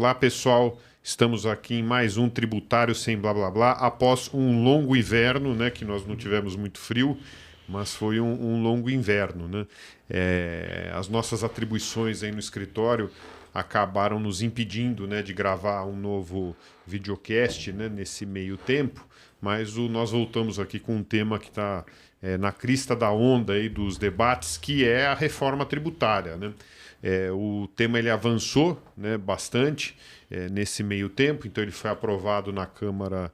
Olá, pessoal. Estamos aqui em mais um Tributário Sem Blá Blá Blá, após um longo inverno, né, que nós não tivemos muito frio, mas foi um longo inverno, né? As nossas atribuições aí no escritório acabaram nos impedindo, né, de gravar um novo videocast, né, nesse meio tempo, mas nós voltamos aqui com um tema que está na crista da onda aí dos debates, que é a reforma tributária, né? O tema ele avançou, né, bastante nesse meio tempo, então ele foi aprovado na Câmara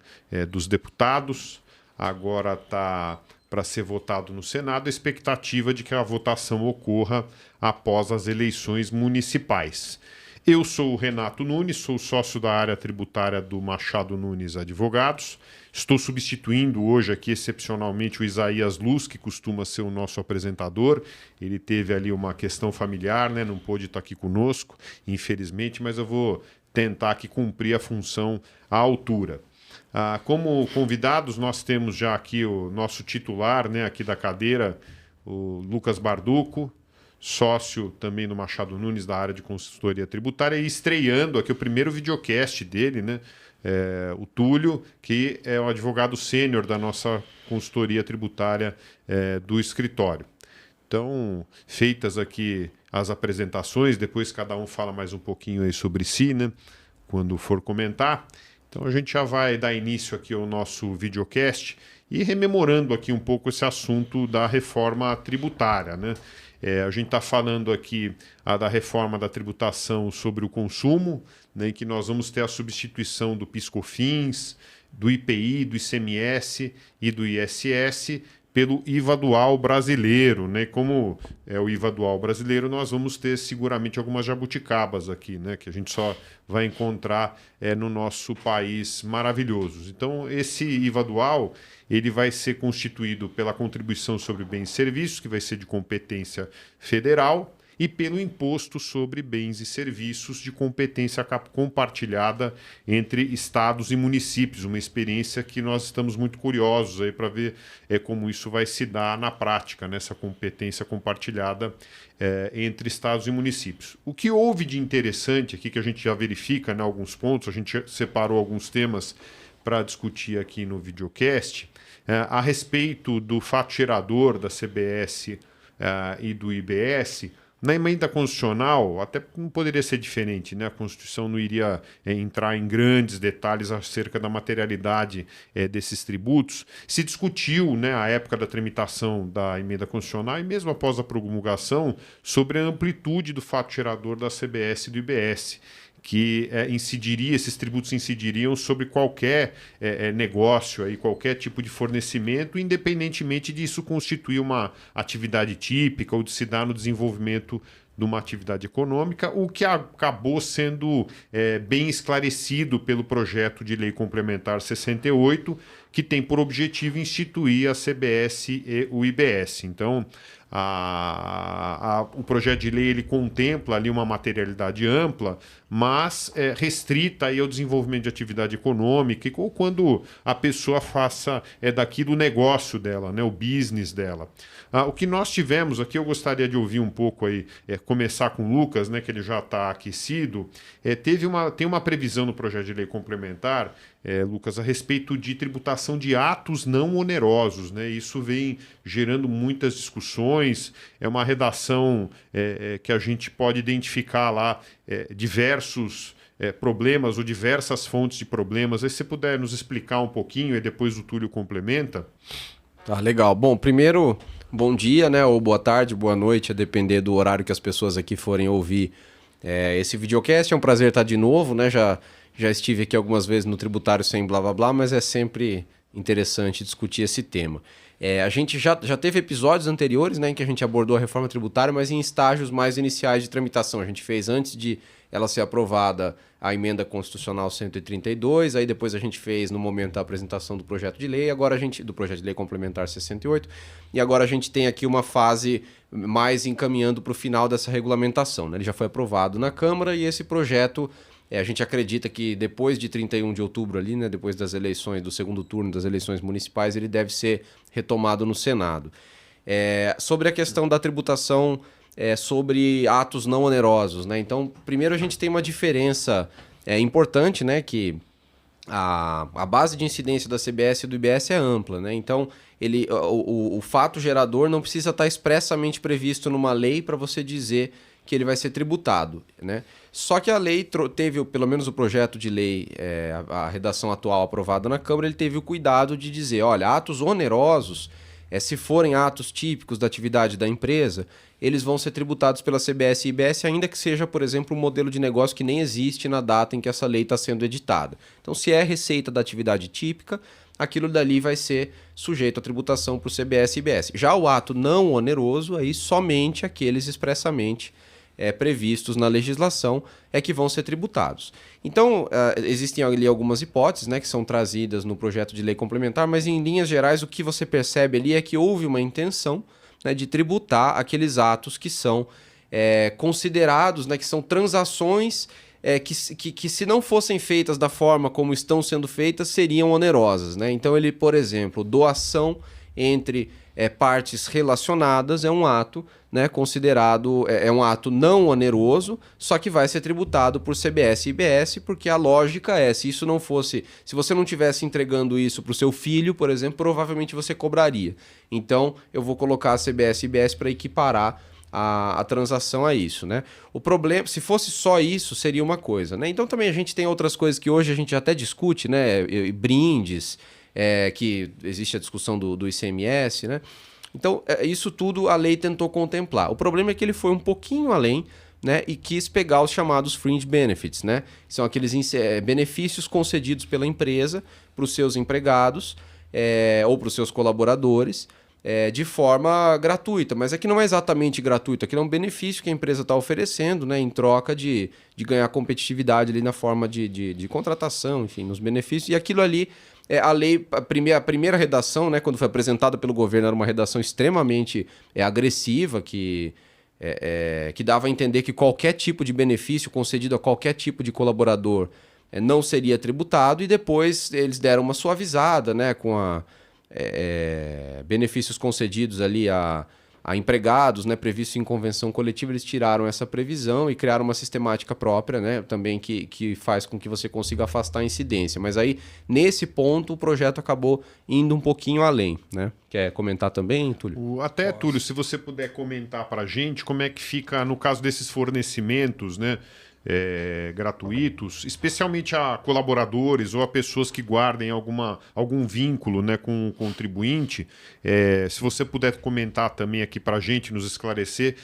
dos Deputados, agora está para ser votado no Senado, a expectativa de que a votação ocorra após as eleições municipais. Eu sou o Renato Nunes, sou sócio da área tributária do Machado Nunes Advogados. Estou substituindo hoje aqui excepcionalmente o Isaías Luz, que costuma ser o nosso apresentador. Ele teve ali uma questão familiar, né? Não pôde estar aqui conosco, infelizmente, mas eu vou tentar aqui cumprir a função à altura. Como convidados, nós temos já aqui o nosso titular, né, aqui da cadeira, o Lucas Barduco, sócio também no Machado Nunes da área de consultoria tributária, e estreando aqui o primeiro videocast dele, né, o Túlio, que é o advogado sênior da nossa consultoria tributária do escritório. Então, feitas aqui as apresentações, depois cada um fala mais um pouquinho aí sobre si, né, quando for comentar. Então a gente já vai dar início aqui ao nosso videocast e rememorando aqui um pouco esse assunto da reforma tributária, né? A gente está falando aqui da reforma da tributação sobre o consumo, né, em que nós vamos ter a substituição do PIS/COFINS, do IPI, do ICMS e do ISS pelo IVA dual brasileiro, né? Como é o IVA dual brasileiro, nós vamos ter seguramente algumas jabuticabas aqui, né? Que a gente só vai encontrar no nosso país maravilhoso. Então, esse IVA dual ele vai ser constituído pela contribuição sobre bens e serviços, que vai ser de competência federal, e pelo imposto sobre bens e serviços de competência compartilhada entre estados e municípios, uma experiência que nós estamos muito curiosos aí para ver como isso vai se dar na prática, nessa competência compartilhada entre estados e municípios. O que houve de interessante aqui, que a gente já verifica, né, alguns pontos, a gente separou alguns temas para discutir aqui no videocast, a respeito do fato gerador da CBS e do IBS. Na emenda constitucional, até não poderia ser diferente, né? A Constituição não iria entrar em grandes detalhes acerca da materialidade desses tributos. Se discutiu, né, à época da tramitação da emenda constitucional e mesmo após a promulgação, sobre a amplitude do fato gerador da CBS e do IBS, que esses tributos incidiriam sobre qualquer negócio, aí, qualquer tipo de fornecimento, independentemente disso constituir uma atividade típica ou de se dar no desenvolvimento de uma atividade econômica, o que acabou sendo bem esclarecido pelo projeto de lei complementar 68, que tem por objetivo instituir a CBS e o IBS. Então, o projeto de lei ele contempla ali uma materialidade ampla, mas restrita aí ao desenvolvimento de atividade econômica, ou quando a pessoa faça daquilo o negócio dela, né, o business dela. O que nós tivemos aqui, eu gostaria de ouvir um pouco aí, começar com o Lucas, né, que ele já está aquecido. Tem uma previsão no projeto de lei complementar, Lucas, a respeito de tributação de atos não onerosos, né? Isso vem gerando muitas discussões, é uma redação que a gente pode identificar lá diversos problemas ou diversas fontes de problemas. Aí se você puder nos explicar um pouquinho e depois o Túlio complementa. Tá, legal. Bom, primeiro, bom dia, né? Ou boa tarde, boa noite, a depender do horário que as pessoas aqui forem ouvir esse videocast. É um prazer estar de novo, né? Já estive aqui algumas vezes no Tributário Sem Blá Blá Blá, mas é sempre interessante discutir esse tema. A gente já teve episódios anteriores, né, em que a gente abordou a reforma tributária, mas em estágios mais iniciais de tramitação. A gente fez antes de ela ser aprovada a emenda constitucional 132, aí depois a gente fez no momento da apresentação do projeto de lei, do projeto de lei complementar 68, e agora a gente tem aqui uma fase mais encaminhando para o final dessa regulamentação, né? Ele já foi aprovado na Câmara e esse projeto, a gente acredita que depois de 31 de outubro ali, né, depois das eleições, do segundo turno das eleições municipais, ele deve ser retomado no Senado. Sobre a questão da tributação sobre atos não onerosos, né? Então, primeiro a gente tem uma diferença é importante, né, que a base de incidência da CBS e do IBS é ampla, né? Então, o fato gerador não precisa estar expressamente previsto numa lei para você dizer que ele vai ser tributado, né? Só que a lei teve, pelo menos o projeto de lei, a redação atual aprovada na Câmara, ele teve o cuidado de dizer, olha, atos onerosos, se forem atos típicos da atividade da empresa, eles vão ser tributados pela CBS e IBS, ainda que seja, por exemplo, um modelo de negócio que nem existe na data em que essa lei está sendo editada. Então, se é receita da atividade típica, aquilo dali vai ser sujeito à tributação para o CBS e IBS. Já o ato não oneroso, aí somente aqueles expressamente previstos na legislação é que vão ser tributados. Então, existem ali algumas hipóteses, né, que são trazidas no projeto de lei complementar, mas em linhas gerais o que você percebe ali é que houve uma intenção, né, de tributar aqueles atos que são considerados, né, que são transações que se não fossem feitas da forma como estão sendo feitas, seriam onerosas, né? Então ele, por exemplo, doação entre partes relacionadas é um ato, né, considerado, um ato não oneroso, só que vai ser tributado por CBS e IBS, porque a lógica se isso não fosse, se você não estivesse entregando isso para o seu filho, por exemplo, provavelmente você cobraria. Então eu vou colocar a CBS e IBS para equiparar a transação a isso, né? O problema, se fosse só isso, seria uma coisa, né? Então também a gente tem outras coisas que hoje a gente até discute, né? Brindes, que existe a discussão do ICMS, né? Então, isso tudo a lei tentou contemplar. O problema é que ele foi um pouquinho além, né, e quis pegar os chamados fringe benefits, né? Que são aqueles benefícios concedidos pela empresa para os seus empregados ou para os seus colaboradores, de forma gratuita, mas aqui não é exatamente gratuito, aqui é um benefício que a empresa está oferecendo, né, em troca de ganhar competitividade ali na forma de contratação, enfim, nos benefícios, e aquilo ali, a lei, a primeira redação, né, quando foi apresentada pelo governo, era uma redação extremamente agressiva, que dava a entender que qualquer tipo de benefício concedido a qualquer tipo de colaborador não seria tributado, e depois eles deram uma suavizada, né, com benefícios concedidos ali a empregados, né, previsto em convenção coletiva, eles tiraram essa previsão e criaram uma sistemática própria, né, também que faz com que você consiga afastar a incidência. Mas aí, nesse ponto, o projeto acabou indo um pouquinho além, né? Quer comentar também, Túlio? Túlio, se você puder comentar para a gente como é que fica no caso desses fornecimentos, né? Gratuitos, especialmente a colaboradores ou a pessoas que guardem algum vínculo, né, com o contribuinte. Se você puder comentar também aqui para a gente, nos esclarecer,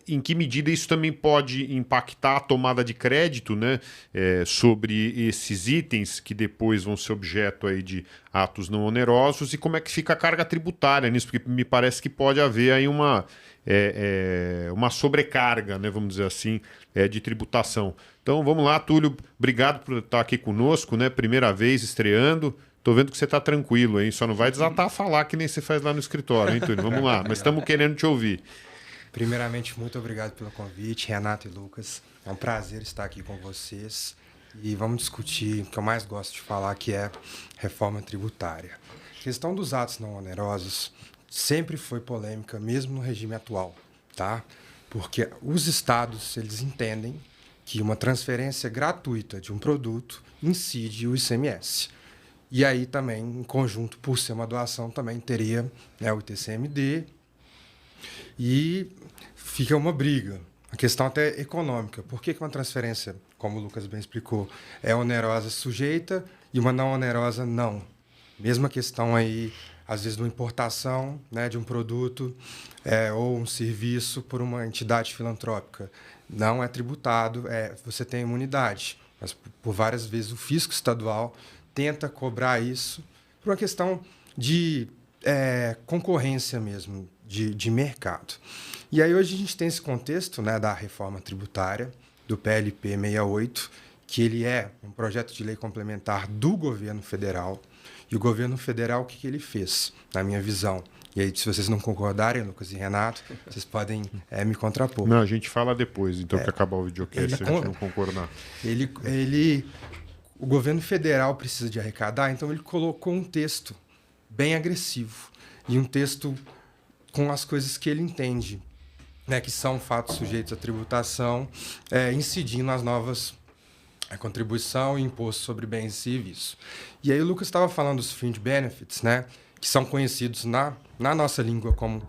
em que medida isso também pode impactar a tomada de crédito, né, sobre esses itens que depois vão ser objeto aí de atos não onerosos, e como é que fica a carga tributária nisso, porque me parece que pode haver aí uma sobrecarga, né, vamos dizer assim, de tributação. Então vamos lá, Túlio, obrigado por estar aqui conosco, né? Primeira vez estreando. Tô vendo que você está tranquilo, hein? Só não vai desatar a falar que nem você faz lá no escritório, hein, Túlio? Vamos lá, mas estamos querendo te ouvir. Primeiramente, muito obrigado pelo convite, Renato e Lucas. É um prazer estar aqui com vocês. E vamos discutir o que eu mais gosto de falar, que é reforma tributária. A questão dos atos não onerosos sempre foi polêmica, mesmo no regime atual, tá? Porque os estados, eles entendem que uma transferência gratuita de um produto incide o ICMS. E aí também, em conjunto, por ser uma doação, também teria, né, o ITCMD, e fica uma briga. A questão até econômica. Por que uma transferência, como o Lucas bem explicou, é onerosa sujeita e uma não onerosa não? Mesma questão aí, às vezes, de uma importação, né, de um produto ou um serviço por uma entidade filantrópica. Não é tributado, você tem imunidade. Mas, por várias vezes, o fisco estadual tenta cobrar isso por uma questão de concorrência mesmo, de mercado. E aí hoje a gente tem esse contexto, né, da reforma tributária, do PLP 68, que ele é um projeto de lei complementar do governo federal. E o governo federal, o que ele fez, na minha visão? E aí, se vocês não concordarem, Lucas e Renato, vocês podem me contrapor. Não, a gente fala depois, então, que acabar o videocast, se a gente não concordar. O governo federal precisa de arrecadar, então ele colocou um texto bem agressivo e um texto com as coisas que ele entende, né, que são fatos sujeitos à tributação, incidindo nas novas a contribuição e imposto sobre bens e serviços. E aí o Lucas estava falando dos fringe benefits, né, que são conhecidos na nossa língua como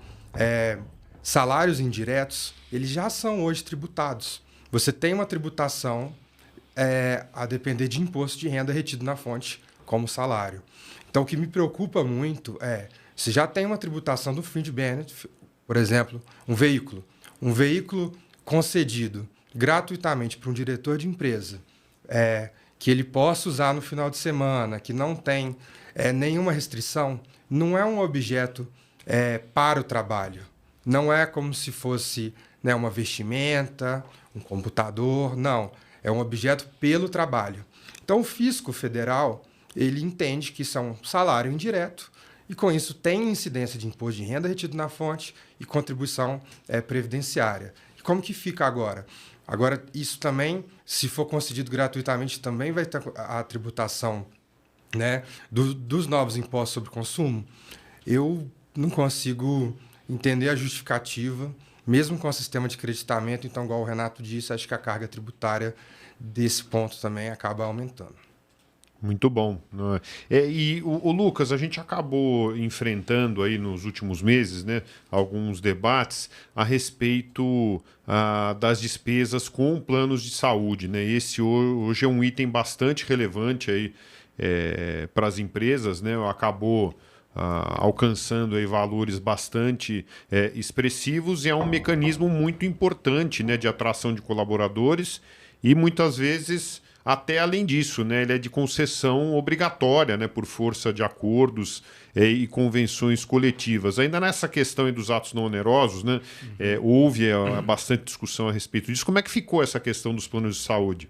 salários indiretos. Eles já são hoje tributados. Você tem uma tributação a depender de imposto de renda retido na fonte como salário. Então, o que me preocupa muito se já tem uma tributação do fringe benefit, por exemplo, um veículo concedido gratuitamente para um diretor de empresa, que ele possa usar no final de semana, que não tem nenhuma restrição, não é um objeto para o trabalho. Não é como se fosse, né, uma vestimenta, um computador, não. É um objeto pelo trabalho. Então, o fisco federal, ele entende que isso é um salário indireto e, com isso, tem incidência de imposto de renda retido na fonte e contribuição previdenciária. E como que fica agora? Agora, isso também, se for concedido gratuitamente, também vai ter a tributação, né, dos novos impostos sobre consumo. Eu não consigo entender a justificativa, mesmo com o sistema de creditamento. Então, igual o Renato disse, acho que a carga tributária desse ponto também acaba aumentando. Muito bom. E o Lucas, a gente acabou enfrentando aí nos últimos meses, né, alguns debates a respeito das despesas com planos de saúde, né? Esse hoje é um item bastante relevante aí para as empresas, né? Acabou alcançando aí valores bastante expressivos e é um mecanismo muito importante, né, de atração de colaboradores e muitas vezes até além disso, né, ele é de concessão obrigatória, né, por força de acordos e convenções coletivas. Ainda nessa questão aí dos atos não onerosos, né, houve bastante discussão a respeito disso. Como é que ficou essa questão dos planos de saúde?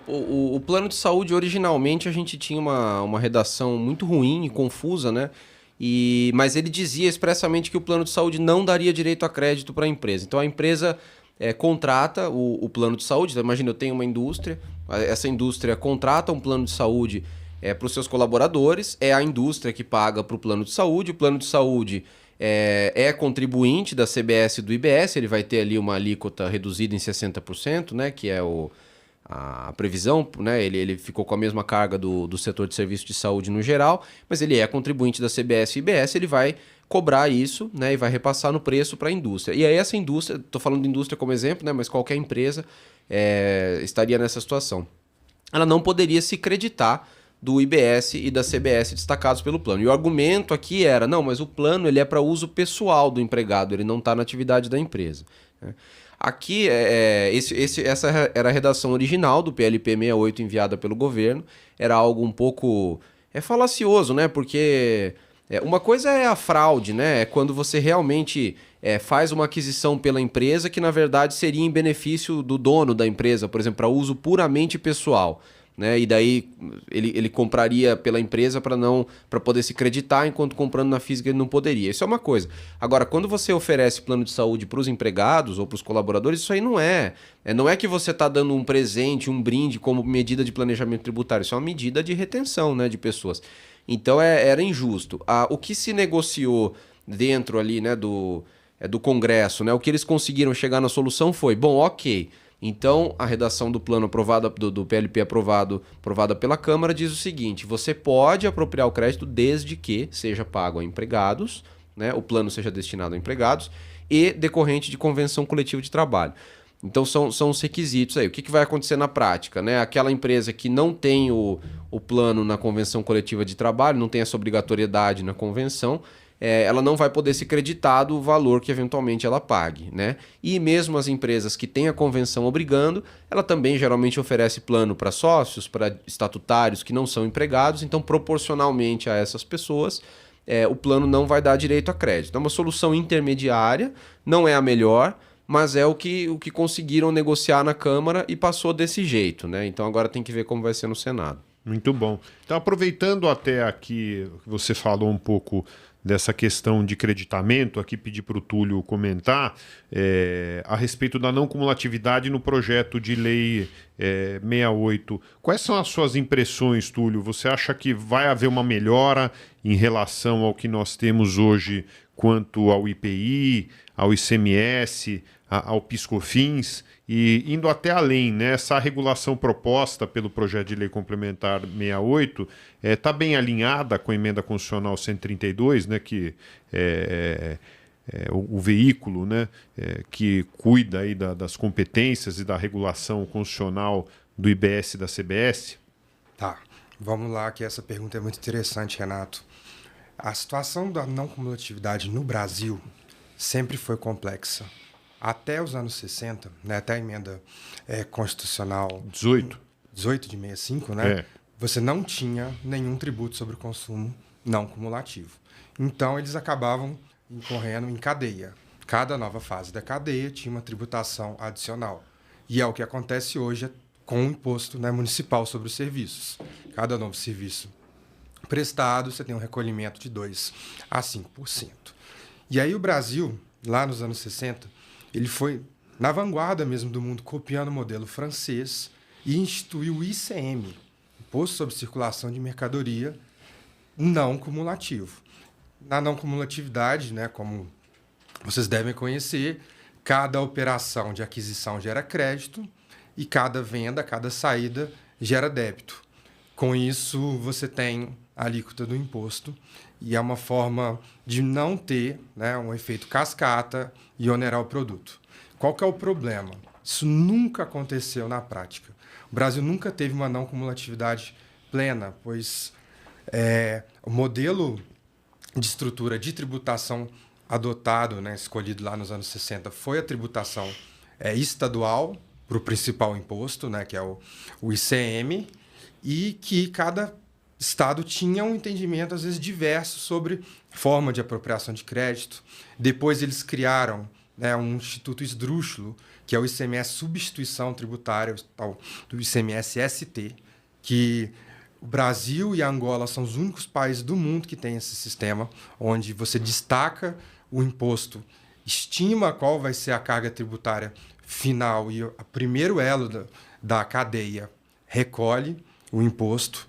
O plano de saúde, originalmente, a gente tinha uma redação muito ruim e confusa, né? Mas ele dizia expressamente que o plano de saúde não daria direito a crédito para a empresa. Então, a empresa contrata o plano de saúde. Então, imagina, eu tenho uma indústria, essa indústria contrata um plano de saúde para os seus colaboradores, é a indústria que paga para o plano de saúde. O plano de saúde é contribuinte da CBS e do IBS, ele vai ter ali uma alíquota reduzida em 60%, né? Que é a previsão, né? Ele ficou com a mesma carga do setor de serviço de saúde no geral, mas ele é contribuinte da CBS e IBS, ele vai cobrar isso, né, e vai repassar no preço para a indústria. E aí essa indústria, estou falando de indústria como exemplo, né, mas qualquer empresa estaria nessa situação. Ela não poderia se creditar do IBS e da CBS destacados pelo plano. E o argumento aqui era, não, mas o plano ele é para uso pessoal do empregado, ele não está na atividade da empresa, né? Aqui, essa era a redação original do PLP 68 enviada pelo governo. Era algo um pouco falacioso, né? Porque uma coisa é a fraude, né? É quando você realmente faz uma aquisição pela empresa que, na verdade, seria em benefício do dono da empresa, por exemplo, para uso puramente pessoal, né? E daí ele compraria pela empresa para poder se creditar, enquanto comprando na física ele não poderia. Isso é uma coisa. Agora, quando você oferece plano de saúde para os empregados ou para os colaboradores, isso aí não é. Não é que você está dando um presente, um brinde como medida de planejamento tributário. Isso é uma medida de retenção, né, de pessoas. Então era injusto. O que se negociou dentro ali, né, do Congresso, né, o que eles conseguiram chegar na solução foi, bom, ok. Então, a redação do plano aprovada, do PLP aprovada pela Câmara diz o seguinte: você pode apropriar o crédito desde que seja pago a empregados, né, o plano seja destinado a empregados e decorrente de convenção coletiva de trabalho. Então, são os requisitos aí. O que vai acontecer na prática, né? Aquela empresa que não tem o plano na convenção coletiva de trabalho, não tem essa obrigatoriedade na convenção, ela não vai poder se creditar do valor que eventualmente ela pague, né? E mesmo as empresas que têm a convenção obrigando, ela também geralmente oferece plano para sócios, para estatutários que não são empregados, então proporcionalmente a essas pessoas, o plano não vai dar direito a crédito. É uma solução intermediária, não é a melhor, mas é o que conseguiram negociar na Câmara e passou desse jeito, né? Então agora tem que ver como vai ser no Senado. Muito bom. Então, aproveitando até aqui que você falou um pouco dessa questão de creditamento, aqui pedi para o Túlio comentar a respeito da não cumulatividade no projeto de lei 68. Quais são as suas impressões, Túlio? Você acha que vai haver uma melhora em relação ao que nós temos hoje quanto ao IPI, ao ICMS, ao PIS/COFINS? E indo até além, né, essa regulação proposta pelo projeto de lei complementar 68 está bem alinhada com a emenda constitucional 132, né, que o veículo, né, que cuida aí das competências e da regulação constitucional do IBS e da CBS? Tá, vamos lá, que essa pergunta é muito interessante, Renato. A situação da não cumulatividade no Brasil sempre foi complexa. Até os anos 60, né, até a emenda constitucional 18 de 65, né, você não tinha nenhum tributo sobre o consumo não cumulativo. Então, eles acabavam incorrendo em cadeia. Cada nova fase da cadeia tinha uma tributação adicional. E é o que acontece hoje com o imposto, né, municipal sobre os serviços. Cada novo serviço prestado, você tem um recolhimento de 2% a 5%. E aí o Brasil, lá nos anos 60, ele foi na vanguarda mesmo do mundo, copiando o modelo francês e instituiu o ICM, Imposto sobre Circulação de Mercadoria não cumulativo. Na não cumulatividade, né, como vocês devem conhecer, cada operação de aquisição gera crédito e cada venda, cada saída gera débito. Com isso, você tem a alíquota do imposto e é uma forma de não ter, né, um efeito cascata e onerar o produto. Qual que é o problema? Isso nunca aconteceu na prática. O Brasil nunca teve uma não cumulatividade plena, pois o modelo de estrutura de tributação adotado, né, escolhido lá nos anos 60, foi a tributação estadual para o principal imposto, né, que é o ICM, e que cada estado tinha um entendimento, às vezes, diverso sobre forma de apropriação de crédito. Depois eles criaram, né, um instituto esdrúxulo, que é o ICMS Substituição Tributária, do ICMS-ST, que o Brasil e a Angola são os únicos países do mundo que têm esse sistema, onde você destaca o imposto, estima qual vai ser a carga tributária final e o primeiro elo da cadeia recolhe o imposto,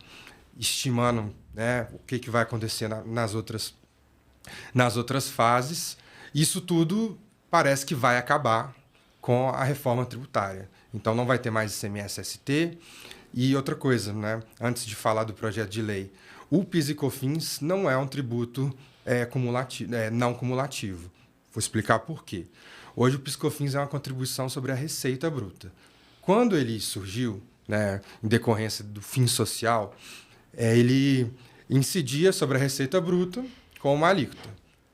estimando, né, o que vai acontecer nas outras fases. Isso tudo parece que vai acabar com a reforma tributária. Então, não vai ter mais ICMS-ST. E outra coisa, né, antes de falar do projeto de lei, o PIS e COFINS não é um tributo não cumulativo. Vou explicar por quê. Hoje, o PIS e COFINS é uma contribuição sobre a receita bruta. Quando ele surgiu, né, em decorrência do fim social, ele incidia sobre a receita bruta com uma alíquota.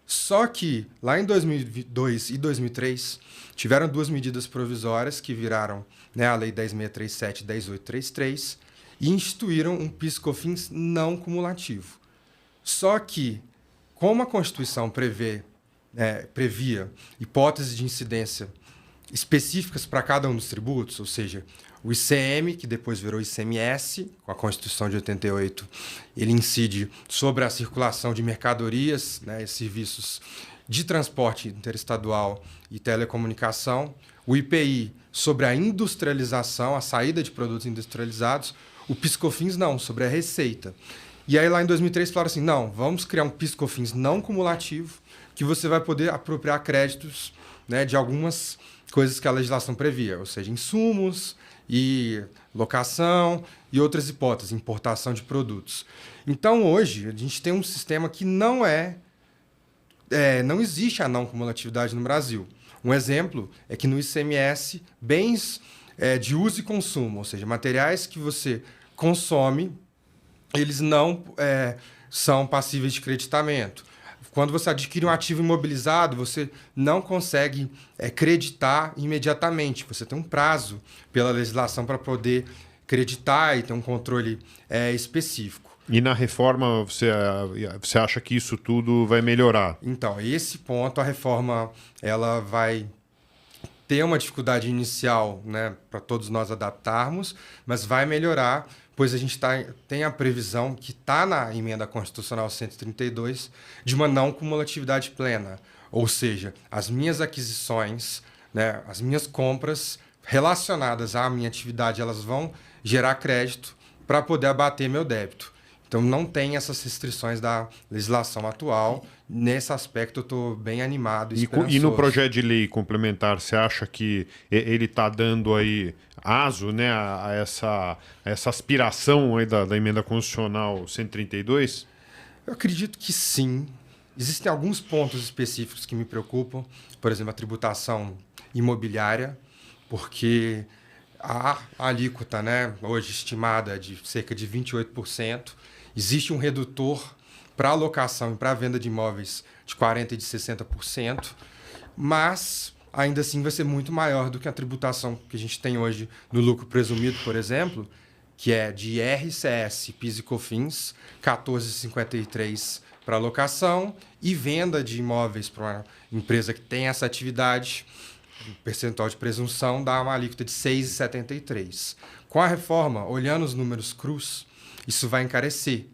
Só que, lá em 2002 e 2003, tiveram duas medidas provisórias que viraram, né, a Lei 10.637 e 10.833 e instituíram um PIS/COFINS não cumulativo. Só que, como a Constituição previa hipóteses de incidência específicas para cada um dos tributos, ou seja, o ICM, que depois virou ICMS, com a Constituição de 88, ele incide sobre a circulação de mercadorias, né, e serviços de transporte interestadual e telecomunicação. O IPI, sobre a industrialização, a saída de produtos industrializados. O PIS/COFINS não, sobre a receita. E aí, lá em 2003, falaram assim, não, vamos criar um PIS/COFINS não cumulativo, que você vai poder apropriar créditos, né, de algumas coisas que a legislação previa, ou seja, insumos e locação e outras hipóteses, importação de produtos. Então, hoje, a gente tem um sistema que não existe a não cumulatividade no Brasil. Um exemplo é que no ICMS, bens de uso e consumo, ou seja, materiais que você consome, eles não são passíveis de creditamento. Quando você adquire um ativo imobilizado, você não consegue creditar imediatamente. Você tem um prazo pela legislação para poder creditar e ter um controle específico. E na reforma, você acha que isso tudo vai melhorar? Então, esse ponto, a reforma ela vai ter uma dificuldade inicial, né, para todos nós adaptarmos, mas vai melhorar, pois a gente tem a previsão que está na emenda constitucional 132 de uma não cumulatividade plena. Ou seja, as minhas aquisições, né, as minhas compras relacionadas à minha atividade, elas vão gerar crédito para poder abater meu débito. Então, não tem essas restrições da legislação atual. Nesse aspecto, eu estou bem animado e esperançoso. E no projeto de lei complementar, você acha que ele está dando aí aso, né, a essa aspiração aí da emenda constitucional 132? Eu acredito que sim. Existem alguns pontos específicos que me preocupam. Por exemplo, a tributação imobiliária, porque a alíquota, né, hoje estimada de cerca de 28%, existe um redutor para alocação e para venda de imóveis de 40% e de 60%, mas ainda assim vai ser muito maior do que a tributação que a gente tem hoje no lucro presumido, por exemplo, que é de IRCS, PIS e COFINS, 14,53% para alocação e venda de imóveis para uma empresa que tem essa atividade, o percentual de presunção dá uma alíquota de 6,73%. Com a reforma, olhando os números crus, isso vai encarecer.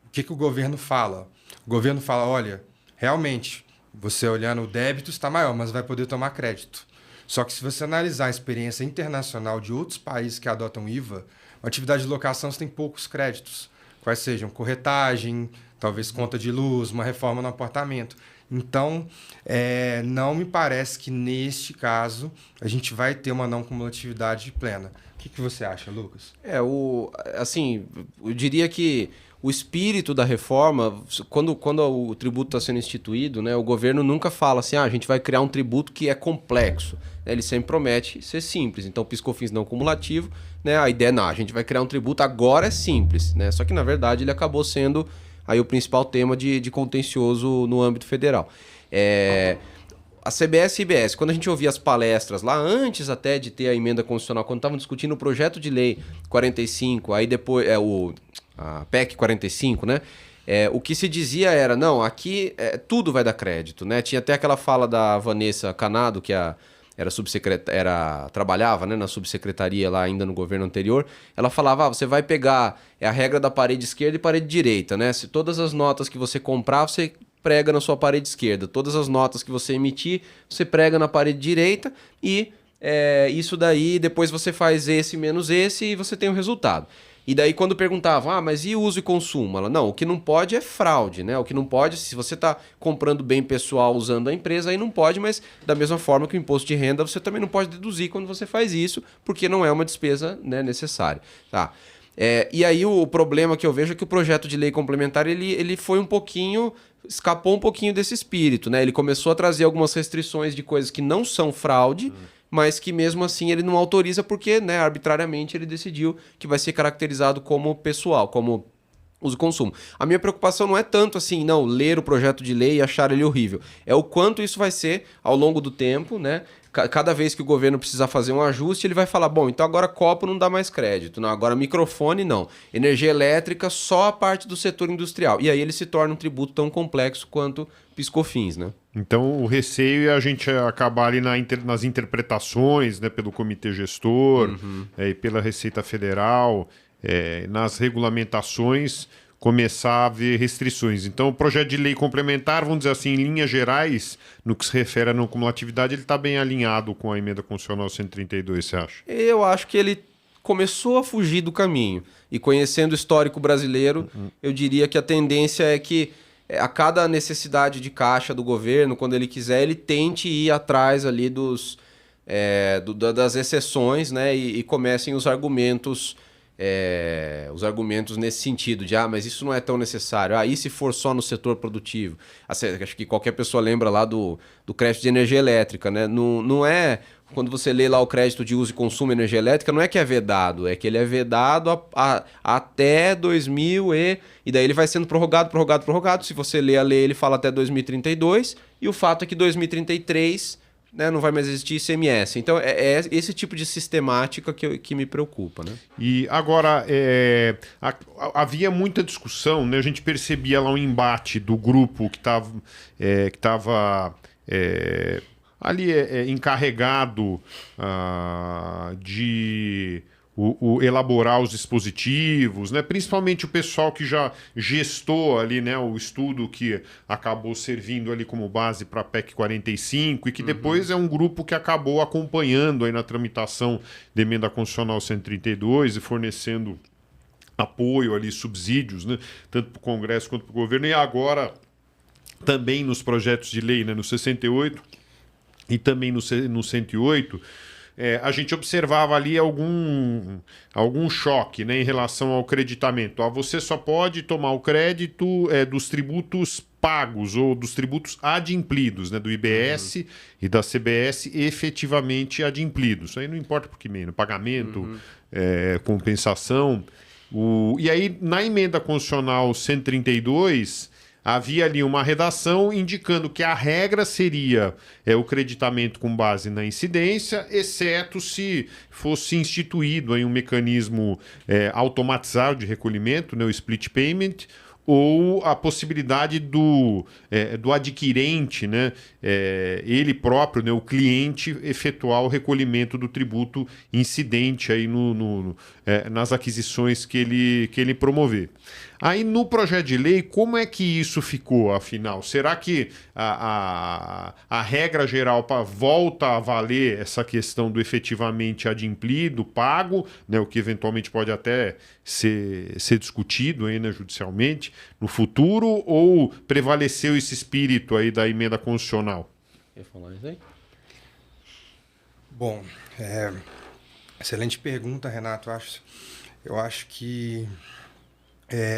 O que o governo fala? O governo fala, olha, realmente, você olhando o débito está maior, mas vai poder tomar crédito. Só que se você analisar a experiência internacional de outros países que adotam IVA, a atividade de locação você tem poucos créditos. Quais sejam corretagem, talvez conta de luz, uma reforma no apartamento. Então, não me parece que neste caso a gente vai ter uma não cumulatividade plena. O que você acha, Lucas? Assim, eu diria que o espírito da reforma, quando o tributo está sendo instituído, né, o governo nunca fala assim, a gente vai criar um tributo que é complexo. Ele sempre promete ser simples. Então, PIS/COFINS não cumulativo, né, a ideia não, a gente vai criar um tributo, agora é simples. Né? Só que, na verdade, ele acabou sendo aí o principal tema de contencioso no âmbito federal. A CBS e IBS, quando a gente ouvia as palestras lá, antes até de ter a emenda constitucional, quando estavam discutindo o projeto de lei 45, aí depois a PEC 45, né? O que se dizia era, não, aqui tudo vai dar crédito, né? Tinha até aquela fala da Vanessa Canado, que trabalhava, né, na subsecretaria lá ainda no governo anterior. Ela falava, você vai pegar a regra da parede esquerda e parede direita, né? Se todas as notas que você comprar, você prega na sua parede esquerda. Todas as notas que você emitir, você prega na parede direita e isso daí, depois você faz esse menos esse e você tem o resultado. E daí quando perguntavam, mas e uso e consumo? Ela, não, o que não pode é fraude, né? O que não pode, se você está comprando bem pessoal usando a empresa, aí não pode, mas da mesma forma que o imposto de renda, você também não pode deduzir quando você faz isso, porque não é uma despesa, né, necessária. Tá? E aí o problema que eu vejo é que o projeto de lei complementar, ele foi escapou um pouquinho desse espírito, né? Ele começou a trazer algumas restrições de coisas que não são fraude, mas que mesmo assim ele não autoriza porque, né, arbitrariamente ele decidiu que vai ser caracterizado como pessoal, como uso e consumo. A minha preocupação não é tanto assim, não, ler o projeto de lei e achar ele horrível. É o quanto isso vai ser ao longo do tempo, né? Cada vez que o governo precisar fazer um ajuste, ele vai falar, bom, então agora copo não dá mais crédito, não, agora microfone não, energia elétrica só a parte do setor industrial. E aí ele se torna um tributo tão complexo quanto PIS/COFINS, né? Então o receio é a gente acabar ali nas interpretações, né, pelo comitê gestor e pela Receita Federal, nas regulamentações, começar a haver restrições. Então, o projeto de lei complementar, vamos dizer assim, em linhas gerais, no que se refere à não cumulatividade, ele está bem alinhado com a emenda constitucional 132, você acha? Eu acho que ele começou a fugir do caminho. E conhecendo o histórico brasileiro, eu diria que a tendência é que a cada necessidade de caixa do governo, quando ele quiser, ele tente ir atrás ali das exceções, né, e comecem os argumentos nesse sentido de mas isso não é tão necessário, e se for só no setor produtivo. Acho que qualquer pessoa lembra lá do crédito de energia elétrica, né? Não é, quando você lê lá o crédito de uso e consumo de energia elétrica, não é que é vedado, é que ele é vedado até 2000 e daí ele vai sendo prorrogado. Se você lê a lei, ele fala até 2032 e o fato é que 2033, né, não vai mais existir ICMS. Então, é esse tipo de sistemática que me preocupa. Né? E agora, havia muita discussão, né? A gente percebia lá um embate do grupo que estava ali encarregado de elaborar os dispositivos, né? Principalmente o pessoal que já gestou ali, né, o estudo que acabou servindo ali como base para a PEC 45 e que depois é um grupo que acabou acompanhando aí na tramitação da emenda constitucional 132 e fornecendo apoio ali, subsídios, né? Tanto para o Congresso quanto para o governo, e agora também nos projetos de lei, né? No 68 e também no 108, a gente observava ali algum choque, né, em relação ao creditamento. Você só pode tomar o crédito dos tributos pagos ou dos tributos adimplidos, né, do IBS e da CBS efetivamente adimplidos. Isso aí não importa por que meio, pagamento, compensação. E aí, na emenda constitucional 132, havia ali uma redação indicando que a regra seria o creditamento com base na incidência, exceto se fosse instituído aí um mecanismo automatizado de recolhimento, né, o split payment, ou a possibilidade do adquirente, né, ele próprio, né, o cliente, efetuar o recolhimento do tributo incidente aí nas aquisições que ele promover. Aí no projeto de lei, como é que isso ficou, afinal? Será que a regra geral volta a valer essa questão do efetivamente adimplido, pago, né, o que eventualmente pode até ser discutido aí, né, judicialmente no futuro, ou prevaleceu esse espírito aí da emenda constitucional? Quer falar isso aí? Bom, excelente pergunta, Renato. Eu acho que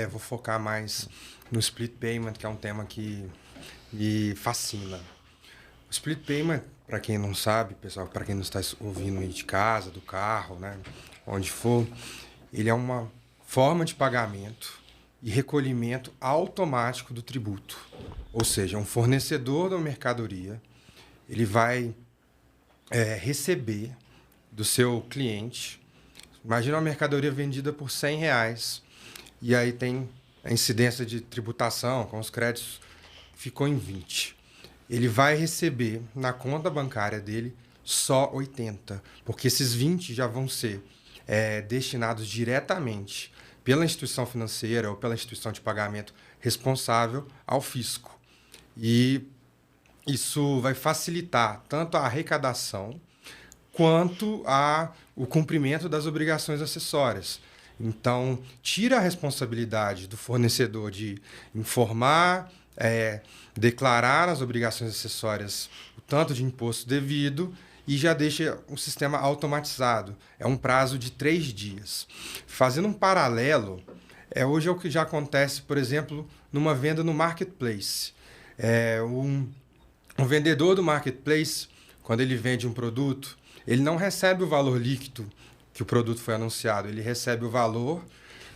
vou focar mais no split payment, que é um tema que me fascina. O split payment, para quem não sabe, pessoal, para quem não está ouvindo aí de casa, do carro, né, onde for, ele é uma forma de pagamento e recolhimento automático do tributo. Ou seja, um fornecedor da mercadoria, ele vai receber do seu cliente. Imagina uma mercadoria vendida por R$100, e aí tem a incidência de tributação, com os créditos, ficou em 20. Ele vai receber na conta bancária dele só 80, porque esses 20 já vão ser destinados diretamente pela instituição financeira ou pela instituição de pagamento responsável ao fisco. E isso vai facilitar tanto a arrecadação quanto o cumprimento das obrigações acessórias. Então, tira a responsabilidade do fornecedor de informar, declarar as obrigações acessórias, o tanto de imposto devido, e já deixa o sistema automatizado. É um prazo de 3 dias. Fazendo um paralelo, hoje é o que já acontece, por exemplo, numa venda no marketplace. Um vendedor do marketplace, quando ele vende um produto, ele não recebe o valor líquido que o produto foi anunciado, ele recebe o valor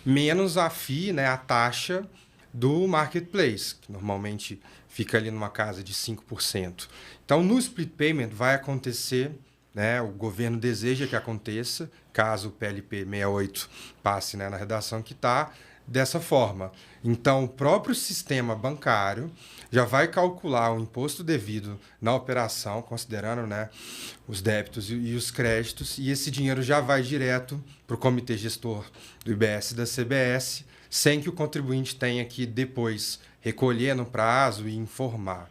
menos a FII, né, a taxa do marketplace, que normalmente fica ali numa casa de 5%. Então, no split payment vai acontecer, né, o governo deseja que aconteça, caso o PLP 68 passe, né, na redação que está, dessa forma. Então, o próprio sistema bancário já vai calcular o imposto devido na operação, considerando, né, os débitos e os créditos, e esse dinheiro já vai direto para o comitê gestor do IBS e da CBS, sem que o contribuinte tenha que depois recolher no prazo e informar.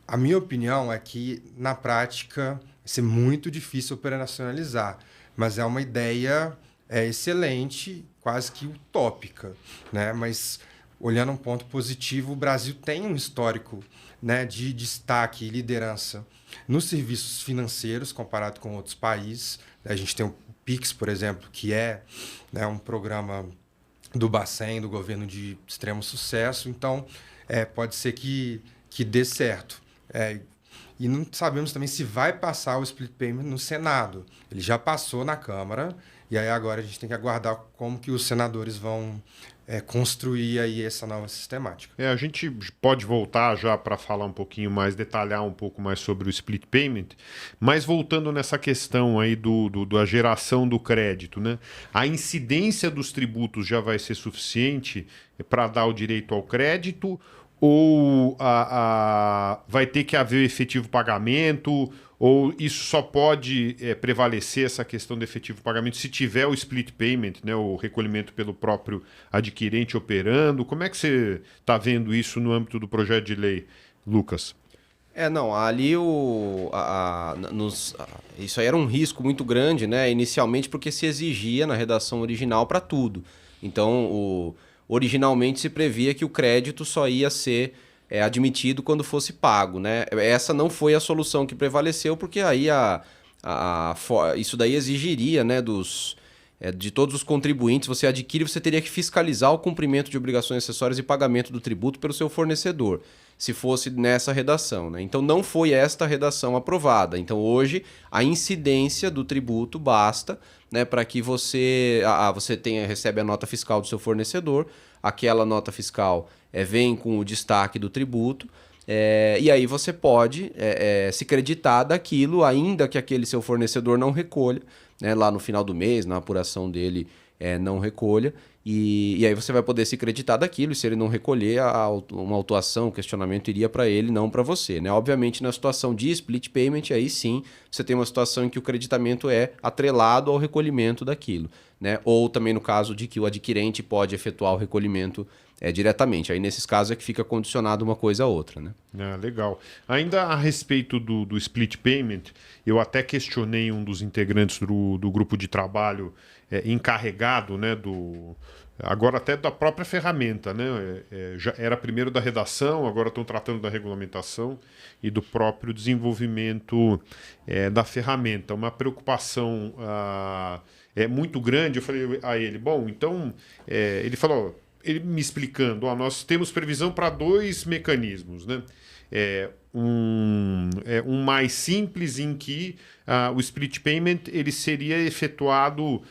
A minha opinião é que, na prática, vai ser muito difícil operacionalizar, mas é uma ideia excelente, quase que utópica, né? Mas, olhando um ponto positivo, o Brasil tem um histórico, né, de destaque e liderança nos serviços financeiros, comparado com outros países. A gente tem o PIX, por exemplo, que é, né, um programa do Bacen, do governo de extremo sucesso. Então, pode ser que dê certo. E não sabemos também se vai passar o split payment no Senado. Ele já passou na Câmara, e aí agora a gente tem que aguardar como que os senadores vão construir aí essa nova sistemática. A gente pode voltar já para falar um pouquinho mais, detalhar um pouco mais sobre o split payment, mas voltando nessa questão aí da geração do crédito, né? A incidência dos tributos já vai ser suficiente para dar o direito ao crédito, ou vai ter que haver efetivo pagamento, ou isso só pode prevalecer, essa questão do efetivo pagamento, se tiver o split payment, né, o recolhimento pelo próprio adquirente operando? Como é que você está vendo isso no âmbito do projeto de lei, Lucas? Não, ali isso aí era um risco muito grande, né? Inicialmente porque se exigia na redação original para tudo. Então, originalmente se previa que o crédito só ia ser admitido quando fosse pago, né? Essa não foi a solução que prevaleceu, porque aí isso daí exigiria, né, de todos os contribuintes, você adquire, você teria que fiscalizar o cumprimento de obrigações acessórias e pagamento do tributo pelo seu fornecedor, se fosse nessa redação, né? Então não foi esta redação aprovada. Então hoje a incidência do tributo basta, né, para que você recebe a nota fiscal do seu fornecedor, aquela nota fiscal vem com o destaque do tributo, e aí você pode se creditar daquilo, ainda que aquele seu fornecedor não recolha, né, lá no final do mês, na apuração dele, não recolha, e aí você vai poder se creditar daquilo, e se ele não recolher, uma autuação, um questionamento iria para ele, não para você, né? Obviamente, na situação de split payment, aí sim, você tem uma situação em que o creditamento é atrelado ao recolhimento daquilo, né? Ou também no caso de que o adquirente pode efetuar o recolhimento diretamente. Aí, nesses casos, é que fica condicionado uma coisa a outra, né? Legal. Ainda a respeito do split payment, eu até questionei um dos integrantes do grupo de trabalho encarregado, né, agora até da própria ferramenta, né? Já era primeiro da redação, agora estão tratando da regulamentação e do próprio desenvolvimento da ferramenta. Uma preocupação muito grande. Eu falei a ele, bom, então ele falou, ele me explicando, nós temos previsão para 2 mecanismos, né? Um mais simples em que o split payment ele seria efetuado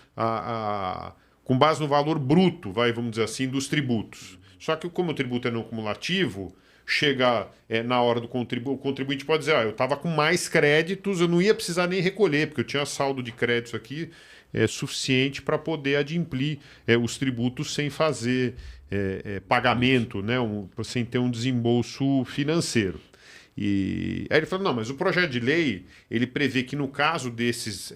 com base no valor bruto, vamos dizer assim, dos tributos. Só que como o tributo é não cumulativo, chega na hora do contribuinte, o contribuinte pode dizer, eu estava com mais créditos, eu não ia precisar nem recolher, porque eu tinha saldo de créditos aqui suficiente para poder adimplir os tributos sem fazer pagamento, né, sem ter um desembolso financeiro. E aí ele falou, não, mas o projeto de lei, ele prevê que no caso desses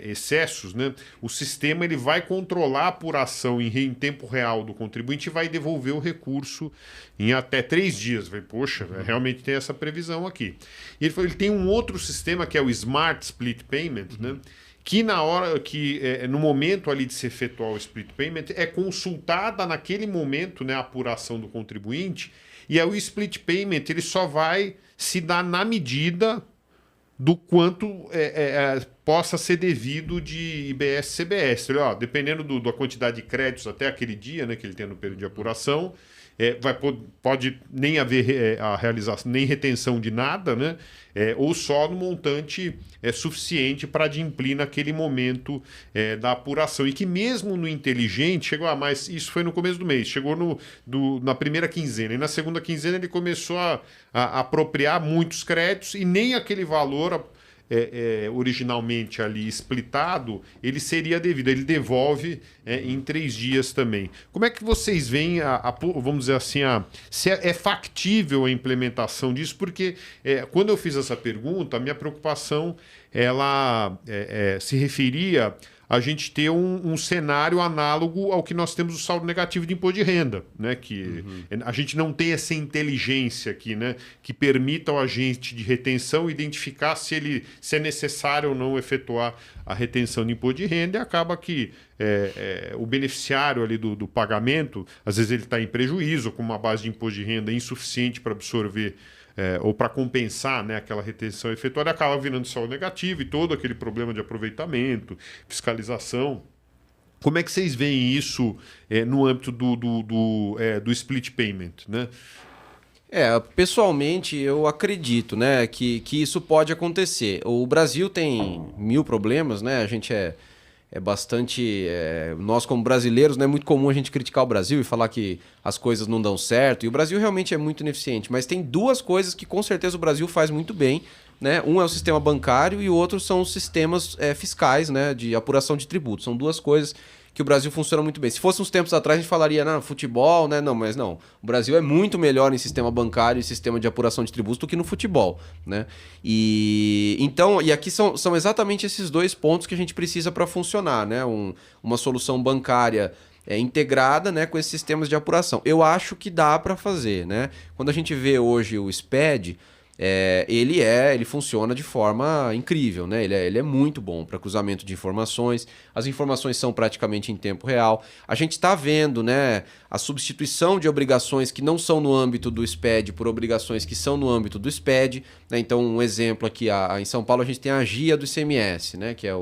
excessos, né, o sistema ele vai controlar a apuração em tempo real do contribuinte e vai devolver o recurso em até 3 dias. Eu falei, poxa, realmente tem essa previsão aqui. E ele falou, ele tem um outro sistema que é o Smart Split Payment, né, que na hora que no momento ali de se efetuar o split payment é consultada naquele momento, né, a apuração do contribuinte, e aí o split payment ele só vai se dar na medida do quanto possa ser devido de IBS-CBS. Dependendo da quantidade de créditos até aquele dia, né, que ele tem no período de apuração, pode nem haver a realização, nem retenção de nada, né? Ou só no montante suficiente para adimplir naquele momento da apuração. E que mesmo no inteligente, chegou mas isso foi no começo do mês, chegou na primeira quinzena, e na segunda quinzena ele começou a apropriar muitos créditos e nem aquele valor originalmente ali splitado, ele seria devido. Ele devolve em 3 dias também. Como é que vocês veem, vamos dizer assim, se é factível a implementação disso? Porque quando eu fiz essa pergunta, a minha preocupação ela se referia a gente ter um cenário análogo ao que nós temos o saldo negativo de imposto de renda, né? Que a gente não tem essa inteligência aqui, né? Que permita ao agente de retenção identificar se é necessário ou não efetuar a retenção de imposto de renda, e acaba que o beneficiário ali do pagamento, às vezes ele está em prejuízo, com uma base de imposto de renda insuficiente para absorver ou para compensar, né, aquela retenção efetuada, acaba virando saldo negativo e todo aquele problema de aproveitamento, fiscalização. Como é que vocês veem isso no âmbito do split payment, né? Pessoalmente eu acredito, né, que isso pode acontecer. O Brasil tem 1000 problemas, né? A gente é bastante... nós como brasileiros, não é muito comum a gente criticar o Brasil e falar que as coisas não dão certo. E o Brasil realmente é muito ineficiente. Mas tem 2 coisas que com certeza o Brasil faz muito bem, né? Um é o sistema bancário e o outro são os sistemas fiscais, né, de apuração de tributos. São 2 coisas que o Brasil funciona muito bem. Se fosse uns tempos atrás, a gente falaria, não, futebol, né? Não, mas não. O Brasil é muito melhor em sistema bancário e sistema de apuração de tributos do que no futebol, né? E aqui são exatamente esses 2 pontos que a gente precisa para funcionar, né? Uma solução bancária integrada, né, com esses sistemas de apuração. Eu acho que dá para fazer, né? Quando a gente vê hoje o SPED, ele funciona de forma incrível, né? Ele é muito bom para cruzamento de informações. As informações são praticamente em tempo real. A gente está vendo, né, a substituição de obrigações que não são no âmbito do SPED por obrigações que são no âmbito do SPED, né? Então, um exemplo aqui, em São Paulo a gente tem a GIA do ICMS, né, que é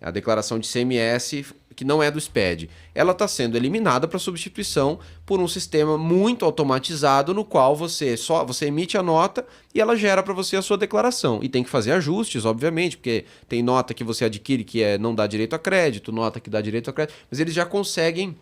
a declaração de ICMS que não é do SPED. Ela está sendo eliminada para substituição por um sistema muito automatizado no qual você emite a nota e ela gera para você a sua declaração. E tem que fazer ajustes, obviamente, porque tem nota que você adquire que não dá direito a crédito, nota que dá direito a crédito, mas eles já conseguem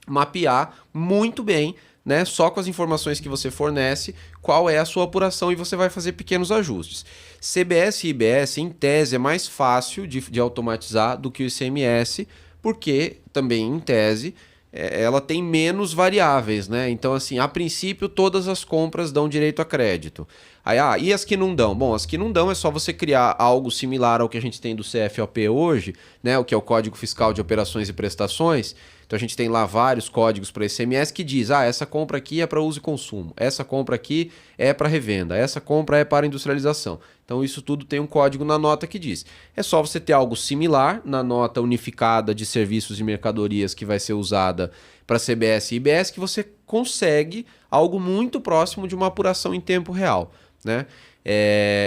mapear muito bem, né, só com as informações que você fornece, qual é a sua apuração e você vai fazer pequenos ajustes. CBS e IBS, em tese, é mais fácil de automatizar do que o ICMS, porque também, em tese, ela tem menos variáveis, né? Então, assim, a princípio, todas as compras dão direito a crédito. Aí, e as que não dão? Bom, as que não dão é só você criar algo similar ao que a gente tem do CFOP hoje, né? O que é o Código Fiscal de Operações e Prestações. Então a gente tem lá vários códigos para ICMS que diz, essa compra aqui é para uso e consumo, essa compra aqui é para revenda, essa compra é para industrialização. Então isso tudo tem um código na nota que diz. É só você ter algo similar na nota unificada de serviços e mercadorias que vai ser usada para CBS e IBS que você consegue algo muito próximo de uma apuração em tempo real, né?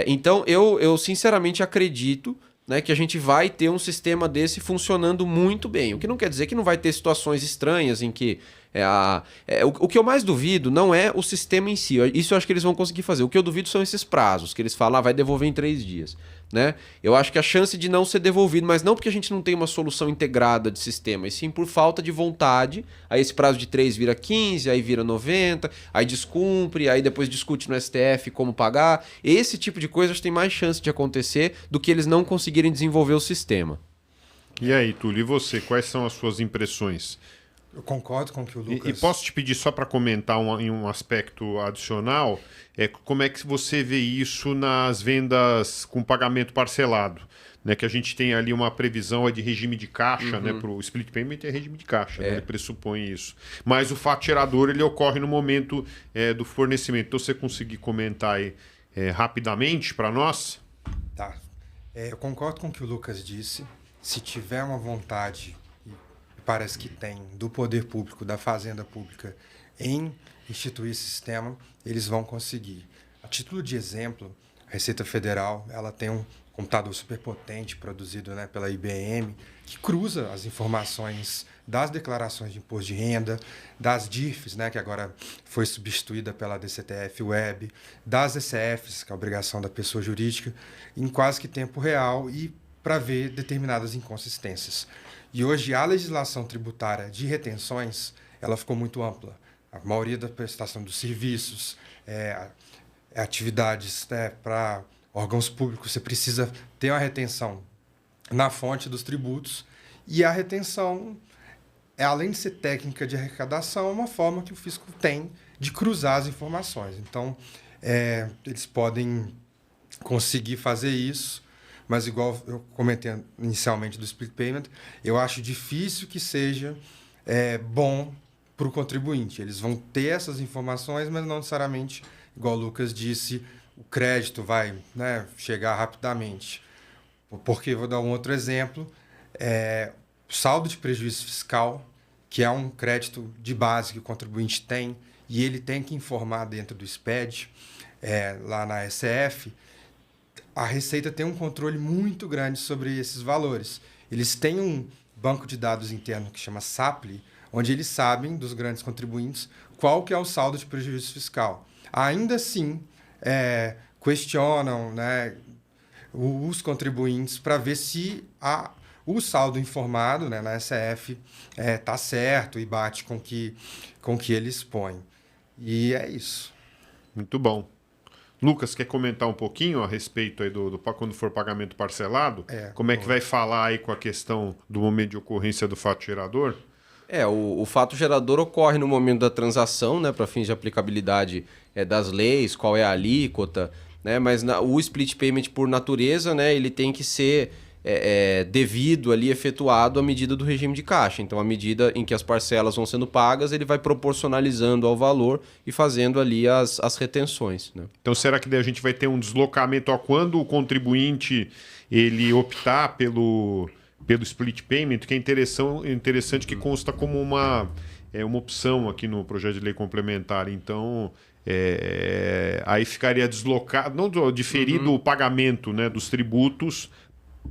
Então eu sinceramente acredito, né, que a gente vai ter um sistema desse funcionando muito bem. O que não quer dizer que não vai ter situações estranhas em que... o que eu mais duvido não é o sistema em si. Isso eu acho que eles vão conseguir fazer. O que eu duvido são esses prazos, que eles falam, vai devolver em 3 dias. Né? Eu acho que a chance de não ser devolvido, mas não porque a gente não tem uma solução integrada de sistema, e sim por falta de vontade, aí esse prazo de 3 vira 15, aí vira 90, aí descumpre, aí depois discute no STF como pagar. Esse tipo de coisa acho que tem mais chance de acontecer do que eles não conseguirem desenvolver o sistema. E aí, Túlio, e você? Quais são as suas impressões? Eu concordo com o que o Lucas... E posso te pedir só para comentar em um aspecto adicional, como é que você vê isso nas vendas com pagamento parcelado? Né, que a gente tem ali uma previsão de regime de caixa, né, para o split payment é regime de caixa, né, ele pressupõe isso. Mas o fato gerador ele ocorre no momento do fornecimento. Então, você conseguir comentar aí rapidamente para nós? Tá. Eu concordo com o que o Lucas disse. Se tiver uma vontade... parece que tem, do poder público, da fazenda pública, em instituir esse sistema, eles vão conseguir. A título de exemplo, a Receita Federal ela tem um computador superpotente produzido, né, pela IBM, que cruza as informações das declarações de imposto de renda, das DIRFs, né, que agora foi substituída pela DCTF Web, das ECFs, que é a obrigação da pessoa jurídica, em quase que tempo real e para ver determinadas inconsistências. E hoje a legislação tributária de retenções ela ficou muito ampla. A maioria da prestação dos serviços, atividades para órgãos públicos, você precisa ter uma retenção na fonte dos tributos. E a retenção, além de ser técnica de arrecadação, é uma forma que o fisco tem de cruzar as informações. Então, eles podem conseguir fazer isso. Mas, igual eu comentei inicialmente do split payment, eu acho difícil que seja bom para o contribuinte. Eles vão ter essas informações, mas não necessariamente, igual o Lucas disse, o crédito vai, né, chegar rapidamente. Porque, vou dar um outro exemplo, o saldo de prejuízo fiscal, que é um crédito de base que o contribuinte tem, e ele tem que informar dentro do SPED, lá na SF, a Receita tem um controle muito grande sobre esses valores. Eles têm um banco de dados interno que chama SAPLI, onde eles sabem, dos grandes contribuintes, qual que é o saldo de prejuízo fiscal. Ainda assim, questionam, né, os contribuintes para ver se o saldo informado, né, na SF está certo e bate com o que eles põem. E é isso. Muito bom. Lucas, quer comentar um pouquinho a respeito aí do quando for pagamento parcelado? Como é que vai falar aí com a questão do momento de ocorrência do fato gerador? O fato gerador ocorre no momento da transação, né, para fins de aplicabilidade das leis, qual é a alíquota, né, mas o split payment por natureza, né, ele tem que ser devido ali, efetuado à medida do regime de caixa. Então, à medida em que as parcelas vão sendo pagas, ele vai proporcionalizando ao valor e fazendo ali as retenções, né? Então, será que daí a gente vai ter um deslocamento a quando o contribuinte ele optar pelo split payment, que é interessante que consta como uma opção aqui no projeto de lei complementar. Então, aí ficaria deslocado, não diferido o pagamento, né, dos tributos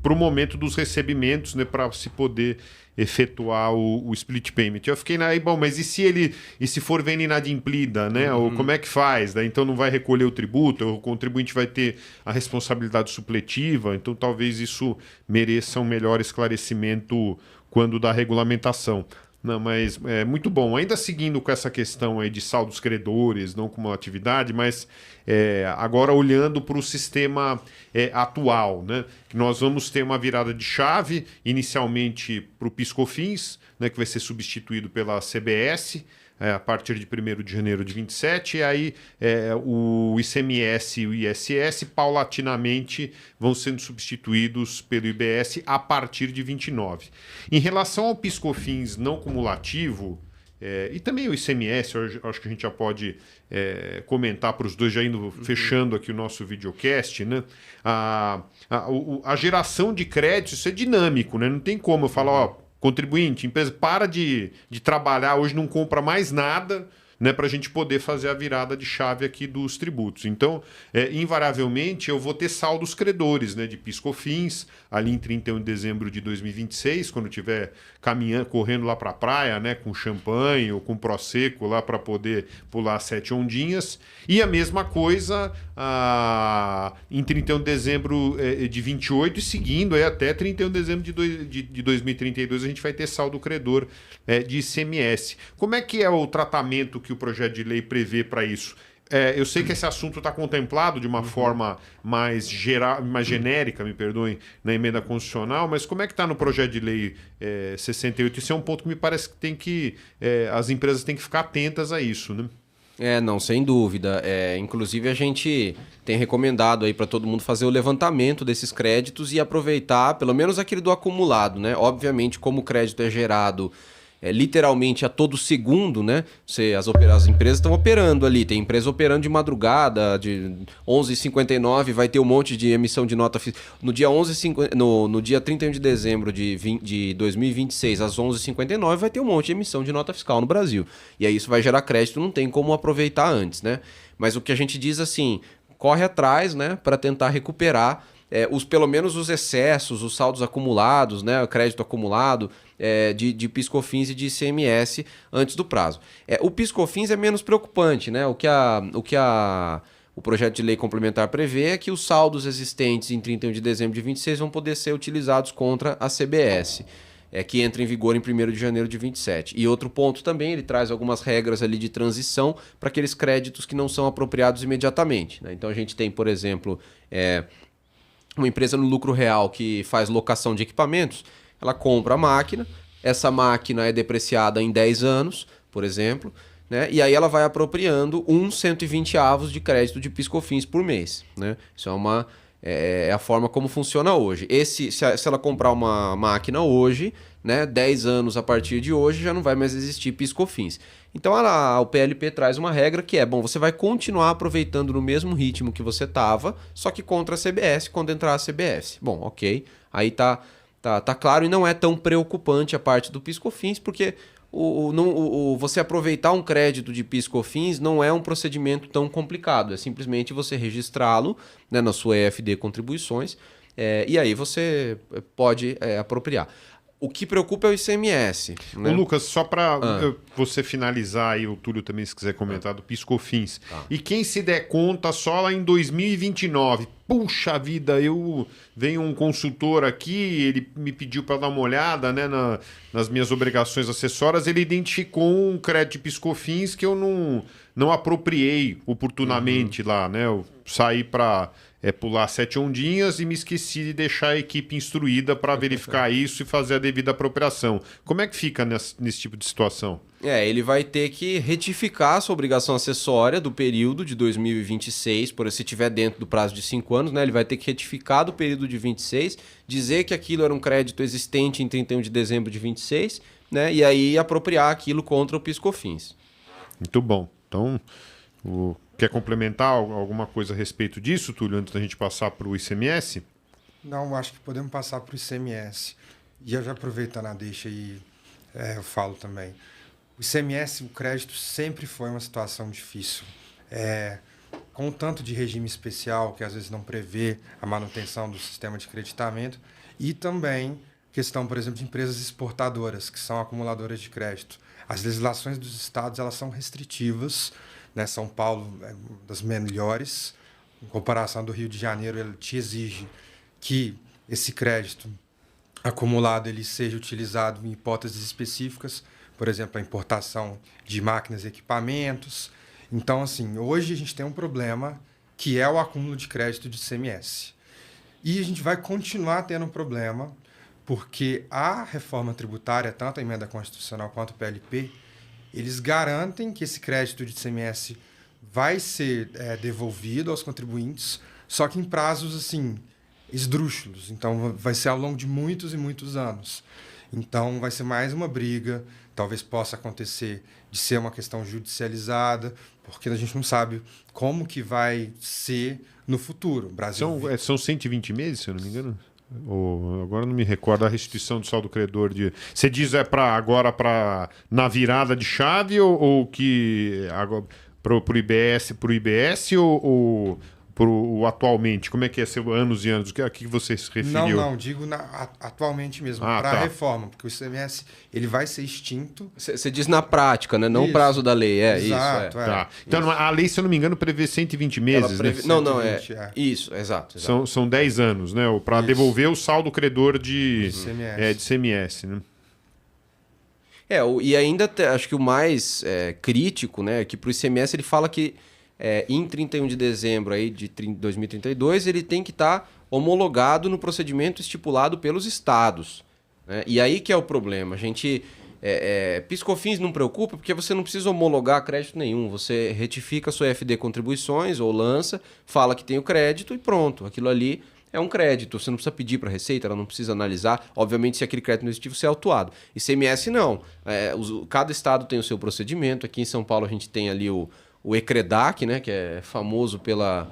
para o momento dos recebimentos, né, para se poder efetuar o split payment. Eu fiquei aí, bom, mas e se for venda inadimplida, né? Ou como é que faz? Daí, então não vai recolher o tributo, o contribuinte vai ter a responsabilidade supletiva, então talvez isso mereça um melhor esclarecimento quando da regulamentação. Não, mas é muito bom. Ainda seguindo com essa questão aí de saldos credores, não como atividade, mas agora olhando para o sistema atual, né? Que nós vamos ter uma virada de chave, inicialmente para o PIS/COFINS, né? Que vai ser substituído pela CBS, a partir de 1º de janeiro de 27, e aí o ICMS e o ISS paulatinamente vão sendo substituídos pelo IBS a partir de 29. Em relação ao PIS/COFINS não cumulativo, e também o ICMS, eu acho que a gente já pode comentar para os dois, já indo fechando aqui o nosso videocast, né? A geração de crédito, isso é dinâmico, né? Não tem como eu falar, ó, contribuinte, empresa, para de trabalhar, hoje não compra mais nada, né, para a gente poder fazer a virada de chave aqui dos tributos. Então, invariavelmente, eu vou ter saldos credores, né, de PIS/COFINS, ali em 31 de dezembro de 2026, quando eu estiver correndo lá para a praia, né, com champanhe ou com prosecco lá para poder pular 7 ondinhas. E a mesma coisa em 31 de dezembro de 28 e seguindo até 31 de dezembro de 2032 a gente vai ter saldo credor de ICMS. Como é que é o tratamento que o projeto de lei prevê para isso? Eu sei que esse assunto está contemplado de uma forma mais genérica, me perdoem, na emenda constitucional, mas como é que está no projeto de lei 68? Isso é um ponto que me parece que as empresas têm que ficar atentas a isso, né? Não, sem dúvida. Inclusive, a gente tem recomendado aí para todo mundo fazer o levantamento desses créditos e aproveitar, pelo menos aquele do acumulado, né? Obviamente, como o crédito é gerado literalmente a todo segundo, né? As empresas estão operando ali. Tem empresa operando de madrugada, de 11h59 vai ter um monte de emissão de nota fiscal. No dia 31 de dezembro de 2026, às 11h59, vai ter um monte de emissão de nota fiscal no Brasil. E aí isso vai gerar crédito, não tem como aproveitar antes, né? Mas o que a gente diz assim, corre atrás, né? Para tentar recuperar pelo menos os excessos, os saldos acumulados, né, o crédito acumulado de PIS/COFINS e de ICMS antes do prazo. O PIS/COFINS é menos preocupante, né? O que o projeto de lei complementar prevê é que os saldos existentes em 31 de dezembro de 26 vão poder ser utilizados contra a CBS, que entra em vigor em 1º de janeiro de 27. E outro ponto também, ele traz algumas regras ali de transição para aqueles créditos que não são apropriados imediatamente, né? Então a gente tem, por exemplo, uma empresa no lucro real que faz locação de equipamentos, ela compra a máquina, essa máquina é depreciada em 10 anos, por exemplo, né? E aí ela vai apropriando 1/120 de crédito de PIS/COFINS por mês, né? Isso é a forma como funciona hoje. Se ela comprar uma máquina hoje, né, 10 anos a partir de hoje, já não vai mais existir PIS/COFINS. Então o PLP traz uma regra que você vai continuar aproveitando no mesmo ritmo que você estava, só que contra a CBS, quando entrar a CBS. Bom, ok, aí tá claro, e não é tão preocupante a parte do PIS/COFINS, porque você aproveitar um crédito de PIS/COFINS não é um procedimento tão complicado, é simplesmente você registrá-lo, né, na sua EFD Contribuições, e aí você pode apropriar. O que preocupa é o ICMS. Né? Ô, Lucas, só para você finalizar aí, o Túlio também, se quiser comentar, do PIS/COFINS. E quem se der conta só lá em 2029, puxa vida, venho um consultor aqui, ele me pediu para dar uma olhada, né, nas minhas obrigações acessórias, ele identificou um crédito de PIS/COFINS que eu não apropriei oportunamente lá, né? Eu saí para pular 7 ondinhas e me esqueci de deixar a equipe instruída para verificar isso e fazer a devida apropriação. Como é que fica nesse tipo de situação? Ele vai ter que retificar a sua obrigação acessória do período de 2026, por se estiver dentro do prazo de 5 anos, né? Ele vai ter que retificar do período de 26, dizer que aquilo era um crédito existente em 31 de dezembro de 26, né? E aí apropriar aquilo contra o PIS/COFINS. Muito bom. Então, quer complementar alguma coisa a respeito disso, Túlio, antes da gente passar para o ICMS? Não, acho que podemos passar para o ICMS. E já aproveitando a deixa aí, eu falo também. O ICMS, o crédito sempre foi uma situação difícil. Com o tanto de regime especial, que às vezes não prevê a manutenção do sistema de creditamento, e também questão, por exemplo, de empresas exportadoras, que são acumuladoras de crédito. As legislações dos estados elas são restritivas, né? São Paulo é uma das melhores, em comparação do Rio de Janeiro, ele te exige que esse crédito acumulado ele seja utilizado em hipóteses específicas, por exemplo, a importação de máquinas e equipamentos. Então, assim, hoje a gente tem um problema que é o acúmulo de crédito de ICMS. E a gente vai continuar tendo um problema porque a reforma tributária, tanto a emenda constitucional quanto o PLP, eles garantem que esse crédito de ICMS vai ser devolvido aos contribuintes, só que em prazos, assim, esdrúxulos. Então, vai ser ao longo de muitos e muitos anos. Então, vai ser mais uma briga. Talvez possa acontecer de ser uma questão judicializada, porque a gente não sabe como que vai ser no futuro. O Brasil são 120 meses, se eu não me engano? Agora não me recordo a restituição do saldo credor de. Você diz na virada de chave ou que para o IBS ou pro atualmente? Como é que é ser anos e anos? A que você se referiu? Não, digo atualmente mesmo, para a reforma, porque o ICMS ele vai ser extinto. Você diz na prática, né? Não o prazo da lei. Exato, isso. Tá. Então, a lei, se eu não me engano, prevê 120 meses, né? Não, Isso, exato. São 10 anos, né? Para devolver o saldo credor de ICMS, né? E ainda acho que o mais crítico, né? É que para o ICMS ele fala que em 31 de dezembro aí de 2032, ele tem que estar homologado no procedimento estipulado pelos estados, né? E aí que é o problema. A gente... PIS/COFINS não preocupa porque você não precisa homologar crédito nenhum. Você retifica a sua FD Contribuições ou lança, fala que tem o crédito e pronto. Aquilo ali é um crédito. Você não precisa pedir para a Receita, ela não precisa analisar. Obviamente, se aquele crédito não existir, você é autuado. ICMS não. Cada estado tem o seu procedimento. Aqui em São Paulo a gente tem ali o ECREDAC, né, que é famoso pela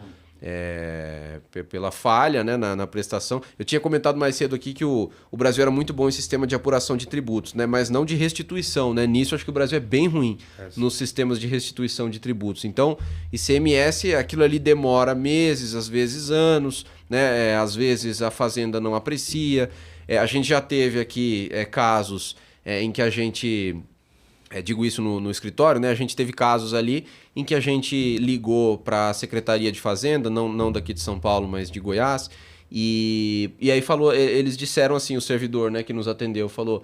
falha, né, na prestação. Eu tinha comentado mais cedo aqui que o Brasil era muito bom em sistema de apuração de tributos, né, mas não de restituição. Né? Nisso, acho que o Brasil é bem ruim nos sistemas de restituição de tributos. Então, ICMS, aquilo ali demora meses, às vezes anos, né, às vezes a Fazenda não aprecia. A gente já teve aqui casos em que a gente... digo isso no escritório, né? A gente teve casos ali em que a gente ligou para a Secretaria de Fazenda, não daqui de São Paulo, mas de Goiás, e aí eles disseram assim, o servidor, né, que nos atendeu, falou,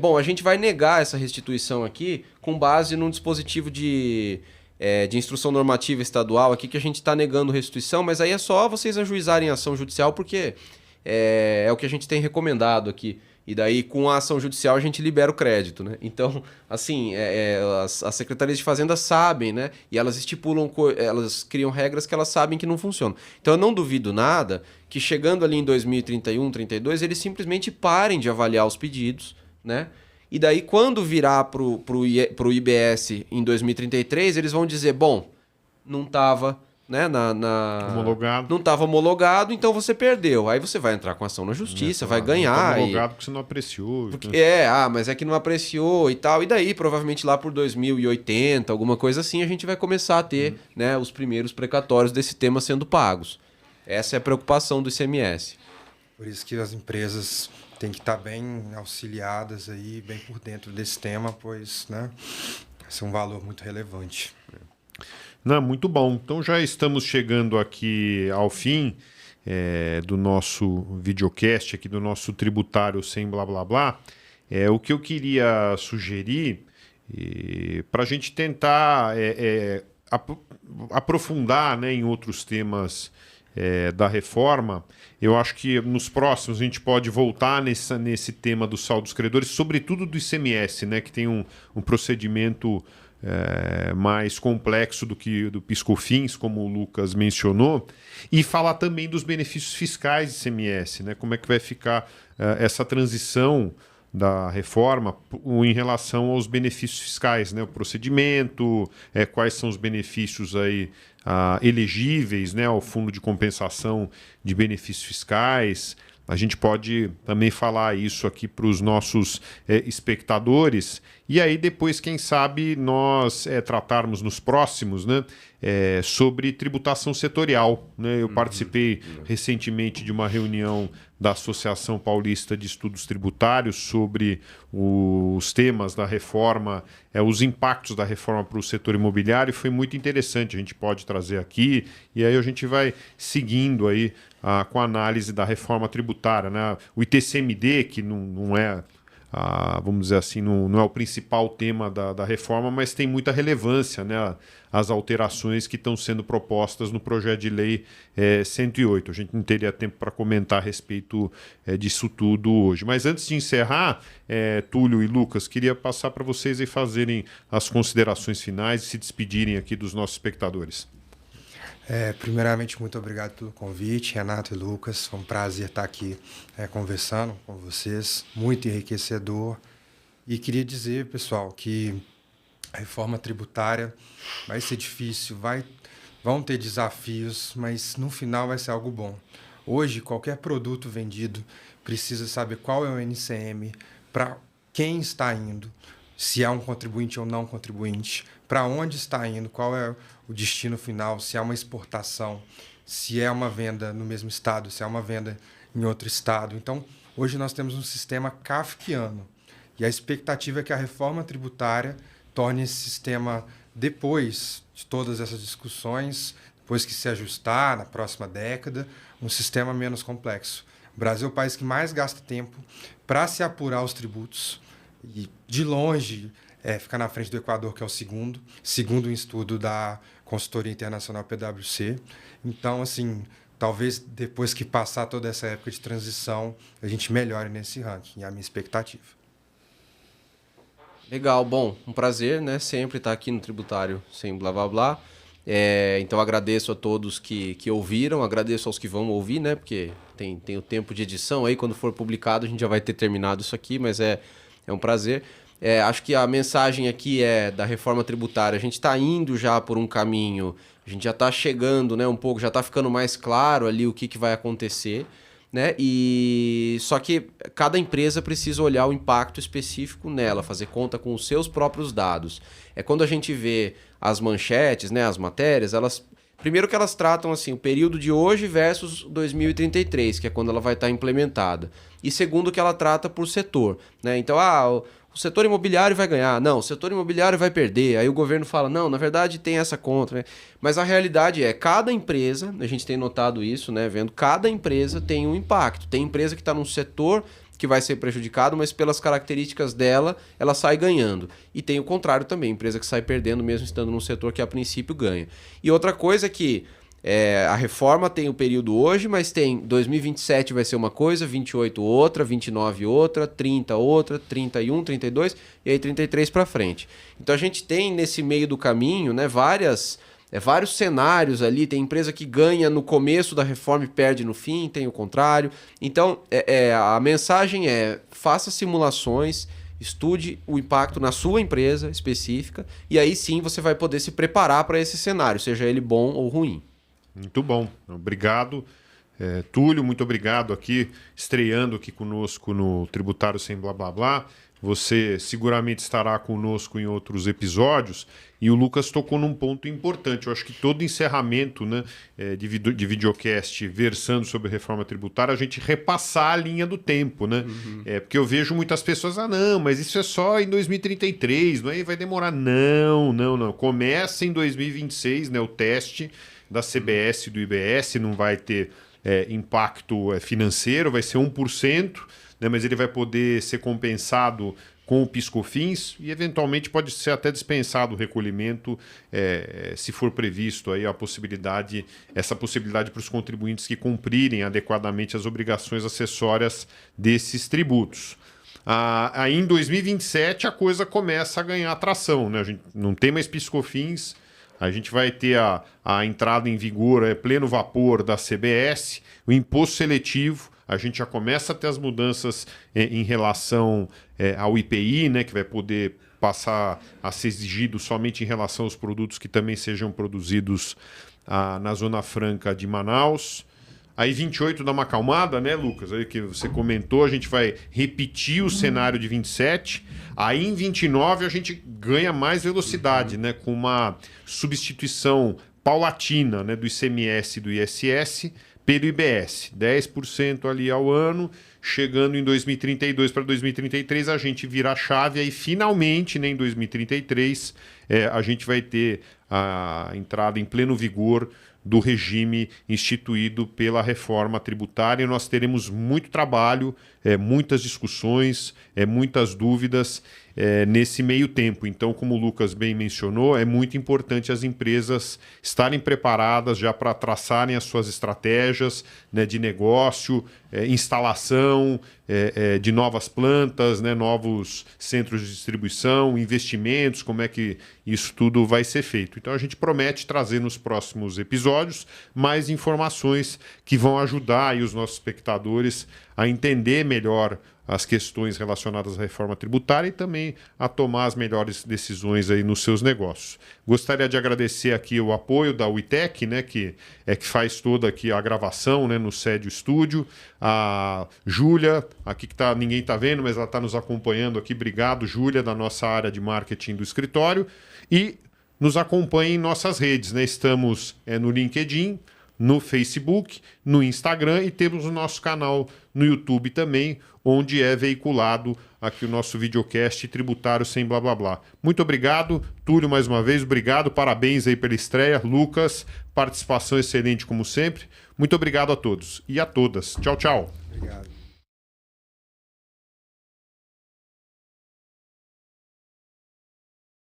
bom, a gente vai negar essa restituição aqui com base num dispositivo de instrução normativa estadual aqui que a gente está negando restituição, mas aí é só vocês ajuizarem a ação judicial porque é o que a gente tem recomendado aqui. E daí, com a ação judicial, a gente libera o crédito, né? Então, assim, as secretarias de Fazenda sabem, né? E elas estipulam, elas criam regras que elas sabem que não funcionam. Então, eu não duvido nada que chegando ali em 2031, 32, eles simplesmente parem de avaliar os pedidos, né? E daí, quando virar pro IBS em 2033, eles vão dizer, bom, não estava... Né, homologado. Não estava homologado, então você perdeu. Aí você vai entrar com ação na justiça, vai ganhar. Não tá homologado porque você não apreciou. Mas é que não apreciou e tal. E daí, provavelmente lá por 2080, alguma coisa assim, a gente vai começar a ter né, os primeiros precatórios desse tema sendo pagos. Essa é a preocupação do ICMS. Por isso que as empresas têm que estar bem auxiliadas aí, bem por dentro desse tema, pois, né, esse é um valor muito relevante. Não, muito bom. Então já estamos chegando aqui ao fim do nosso videocast, aqui do nosso tributário sem blá blá blá. O que eu queria sugerir para a gente tentar aprofundar, né, em outros temas da reforma, eu acho que nos próximos a gente pode voltar nesse tema do saldo dos credores, sobretudo do ICMS, né, que tem um procedimento mais complexo do que do PIS/COFINS, como o Lucas mencionou, e falar também dos benefícios fiscais de ICMS, né, como é que vai ficar essa transição da reforma em relação aos benefícios fiscais, né? O procedimento, quais são os benefícios aí elegíveis, né, ao fundo de compensação de benefícios fiscais. A gente pode também falar isso aqui para os nossos espectadores. E aí depois, quem sabe, nós tratarmos nos próximos, né, sobre tributação setorial, né? Eu participei recentemente de uma reunião da Associação Paulista de Estudos Tributários sobre os temas da reforma, os impactos da reforma para o setor imobiliário, e foi muito interessante. A gente pode trazer aqui e aí a gente vai seguindo aí com a análise da reforma tributária, né? O ITCMD, que não é, vamos dizer assim, não é o principal tema da reforma, mas tem muita relevância, né? As alterações que estão sendo propostas no projeto de lei 108. A gente não teria tempo para comentar a respeito disso tudo hoje. Mas antes de encerrar, Túlio e Lucas, queria passar para vocês aí fazerem as considerações finais e se despedirem aqui dos nossos espectadores. Primeiramente, muito obrigado pelo convite, Renato e Lucas. Foi um prazer estar aqui conversando com vocês, muito enriquecedor. E queria dizer, pessoal, que a reforma tributária vai ser difícil, vão ter desafios, mas no final vai ser algo bom. Hoje, qualquer produto vendido precisa saber qual é o NCM, para quem está indo, se é um contribuinte ou não contribuinte, para onde está indo, qual é o destino final, se é uma exportação, se é uma venda no mesmo estado, se é uma venda em outro estado. Então, hoje nós temos um sistema kafkiano e a expectativa é que a reforma tributária torne esse sistema, depois de todas essas discussões, depois que se ajustar na próxima década, um sistema menos complexo. O Brasil é o país que mais gasta tempo para se apurar os tributos e, de longe, fica na frente do Equador, que é o segundo um estudo da consultoria internacional PwC. Então, assim, talvez depois que passar toda essa época de transição, a gente melhore nesse ranking, é a minha expectativa. Legal, bom, um prazer, né? Sempre estar aqui no Tributário Sem Blá Blá Blá. Então agradeço a todos que ouviram, agradeço aos que vão ouvir, né? Porque tem o tempo de edição aí, quando for publicado a gente já vai ter terminado isso aqui, mas é um prazer. Acho que a mensagem aqui da reforma tributária. A gente está indo já por um caminho, a gente já está chegando, né, um pouco, já está ficando mais claro ali o que vai acontecer, né? E só que cada empresa precisa olhar o impacto específico nela, fazer conta com os seus próprios dados. Quando a gente vê as manchetes, né, as matérias, primeiro que elas tratam assim, o período de hoje versus 2033, que é quando ela vai estar implementada. E segundo que ela trata por setor, né? Então, o setor imobiliário vai ganhar. Não, o setor imobiliário vai perder. Aí o governo fala, não, na verdade tem essa contra. Né? Mas a realidade cada empresa, a gente tem notado isso, né? Vendo, cada empresa tem um impacto. Tem empresa que está num setor que vai ser prejudicado, mas pelas características dela, ela sai ganhando. E tem o contrário também, empresa que sai perdendo mesmo estando num setor que a princípio ganha. E outra coisa é que a reforma tem o período hoje, mas tem 2027 vai ser uma coisa, 28 outra, 29 outra, 30 outra, 31, 32 e aí 33 para frente. Então a gente tem nesse meio do caminho, né, vários cenários ali. Tem empresa que ganha no começo da reforma e perde no fim, tem o contrário. Então a mensagem faça simulações, estude o impacto na sua empresa específica e aí sim você vai poder se preparar para esse cenário, seja ele bom ou ruim. Muito bom, obrigado. Túlio, muito obrigado aqui, estreando aqui conosco no Tributário Sem Blá Blá Blá. Você seguramente estará conosco em outros episódios. E o Lucas tocou num ponto importante. Eu acho que todo encerramento, né, de videocast versando sobre reforma tributária, a gente repassar a linha do tempo, né? Porque eu vejo muitas pessoas, não, mas isso é só em 2033, não é? Vai demorar. Não. Começa em 2026, né, o teste da CBS e do IBS, não vai ter impacto financeiro, vai ser 1%, né, mas ele vai poder ser compensado com o PiscoFins e, eventualmente, pode ser até dispensado o recolhimento se for previsto aí essa possibilidade para os contribuintes que cumprirem adequadamente as obrigações acessórias desses tributos. Aí em 2027 a coisa começa a ganhar atração, né? A gente não tem mais PiscoFins, a gente vai ter a entrada em vigor, pleno vapor da CBS, o imposto seletivo, a gente já começa a ter as mudanças em relação ao IPI, né? Que vai poder passar a ser exigido somente em relação aos produtos que também sejam produzidos na Zona Franca de Manaus. Aí 28 dá uma acalmada, né, Lucas? Aí que você comentou, a gente vai repetir o cenário de 27. Aí em 29 a gente ganha mais velocidade, né? Com uma substituição paulatina, né, do ICMS e do ISS pelo IBS. 10% ali ao ano, chegando em 2032 para 2033 a gente vira a chave. Aí finalmente, né, em 2033, a gente vai ter a entrada em pleno vigor do regime instituído pela reforma tributária. E nós teremos muito trabalho, muitas discussões, muitas dúvidas nesse meio tempo. Então, como o Lucas bem mencionou, é muito importante as empresas estarem preparadas já para traçarem as suas estratégias, né, de negócio, instalação de novas plantas, né, novos centros de distribuição, investimentos, como é que isso tudo vai ser feito. Então a gente promete trazer nos próximos episódios mais informações que vão ajudar aí os nossos espectadores a entender melhor as questões relacionadas à reforma tributária e também a tomar as melhores decisões aí nos seus negócios. Gostaria de agradecer aqui o apoio da UITEC, né, que faz toda aqui a gravação, né, no Sédio Estúdio. A Júlia, aqui que ninguém está vendo, mas ela está nos acompanhando aqui. Obrigado, Júlia, da nossa área de marketing do escritório. E nos acompanhe em nossas redes, né? Estamos no LinkedIn, no Facebook, no Instagram e temos o nosso canal no YouTube também, onde é veiculado aqui o nosso videocast tributário sem blá blá blá. Muito obrigado, Túlio, mais uma vez, obrigado, parabéns aí pela estreia, Lucas, participação excelente como sempre. Muito obrigado a todos e a todas. Tchau, tchau. Obrigado.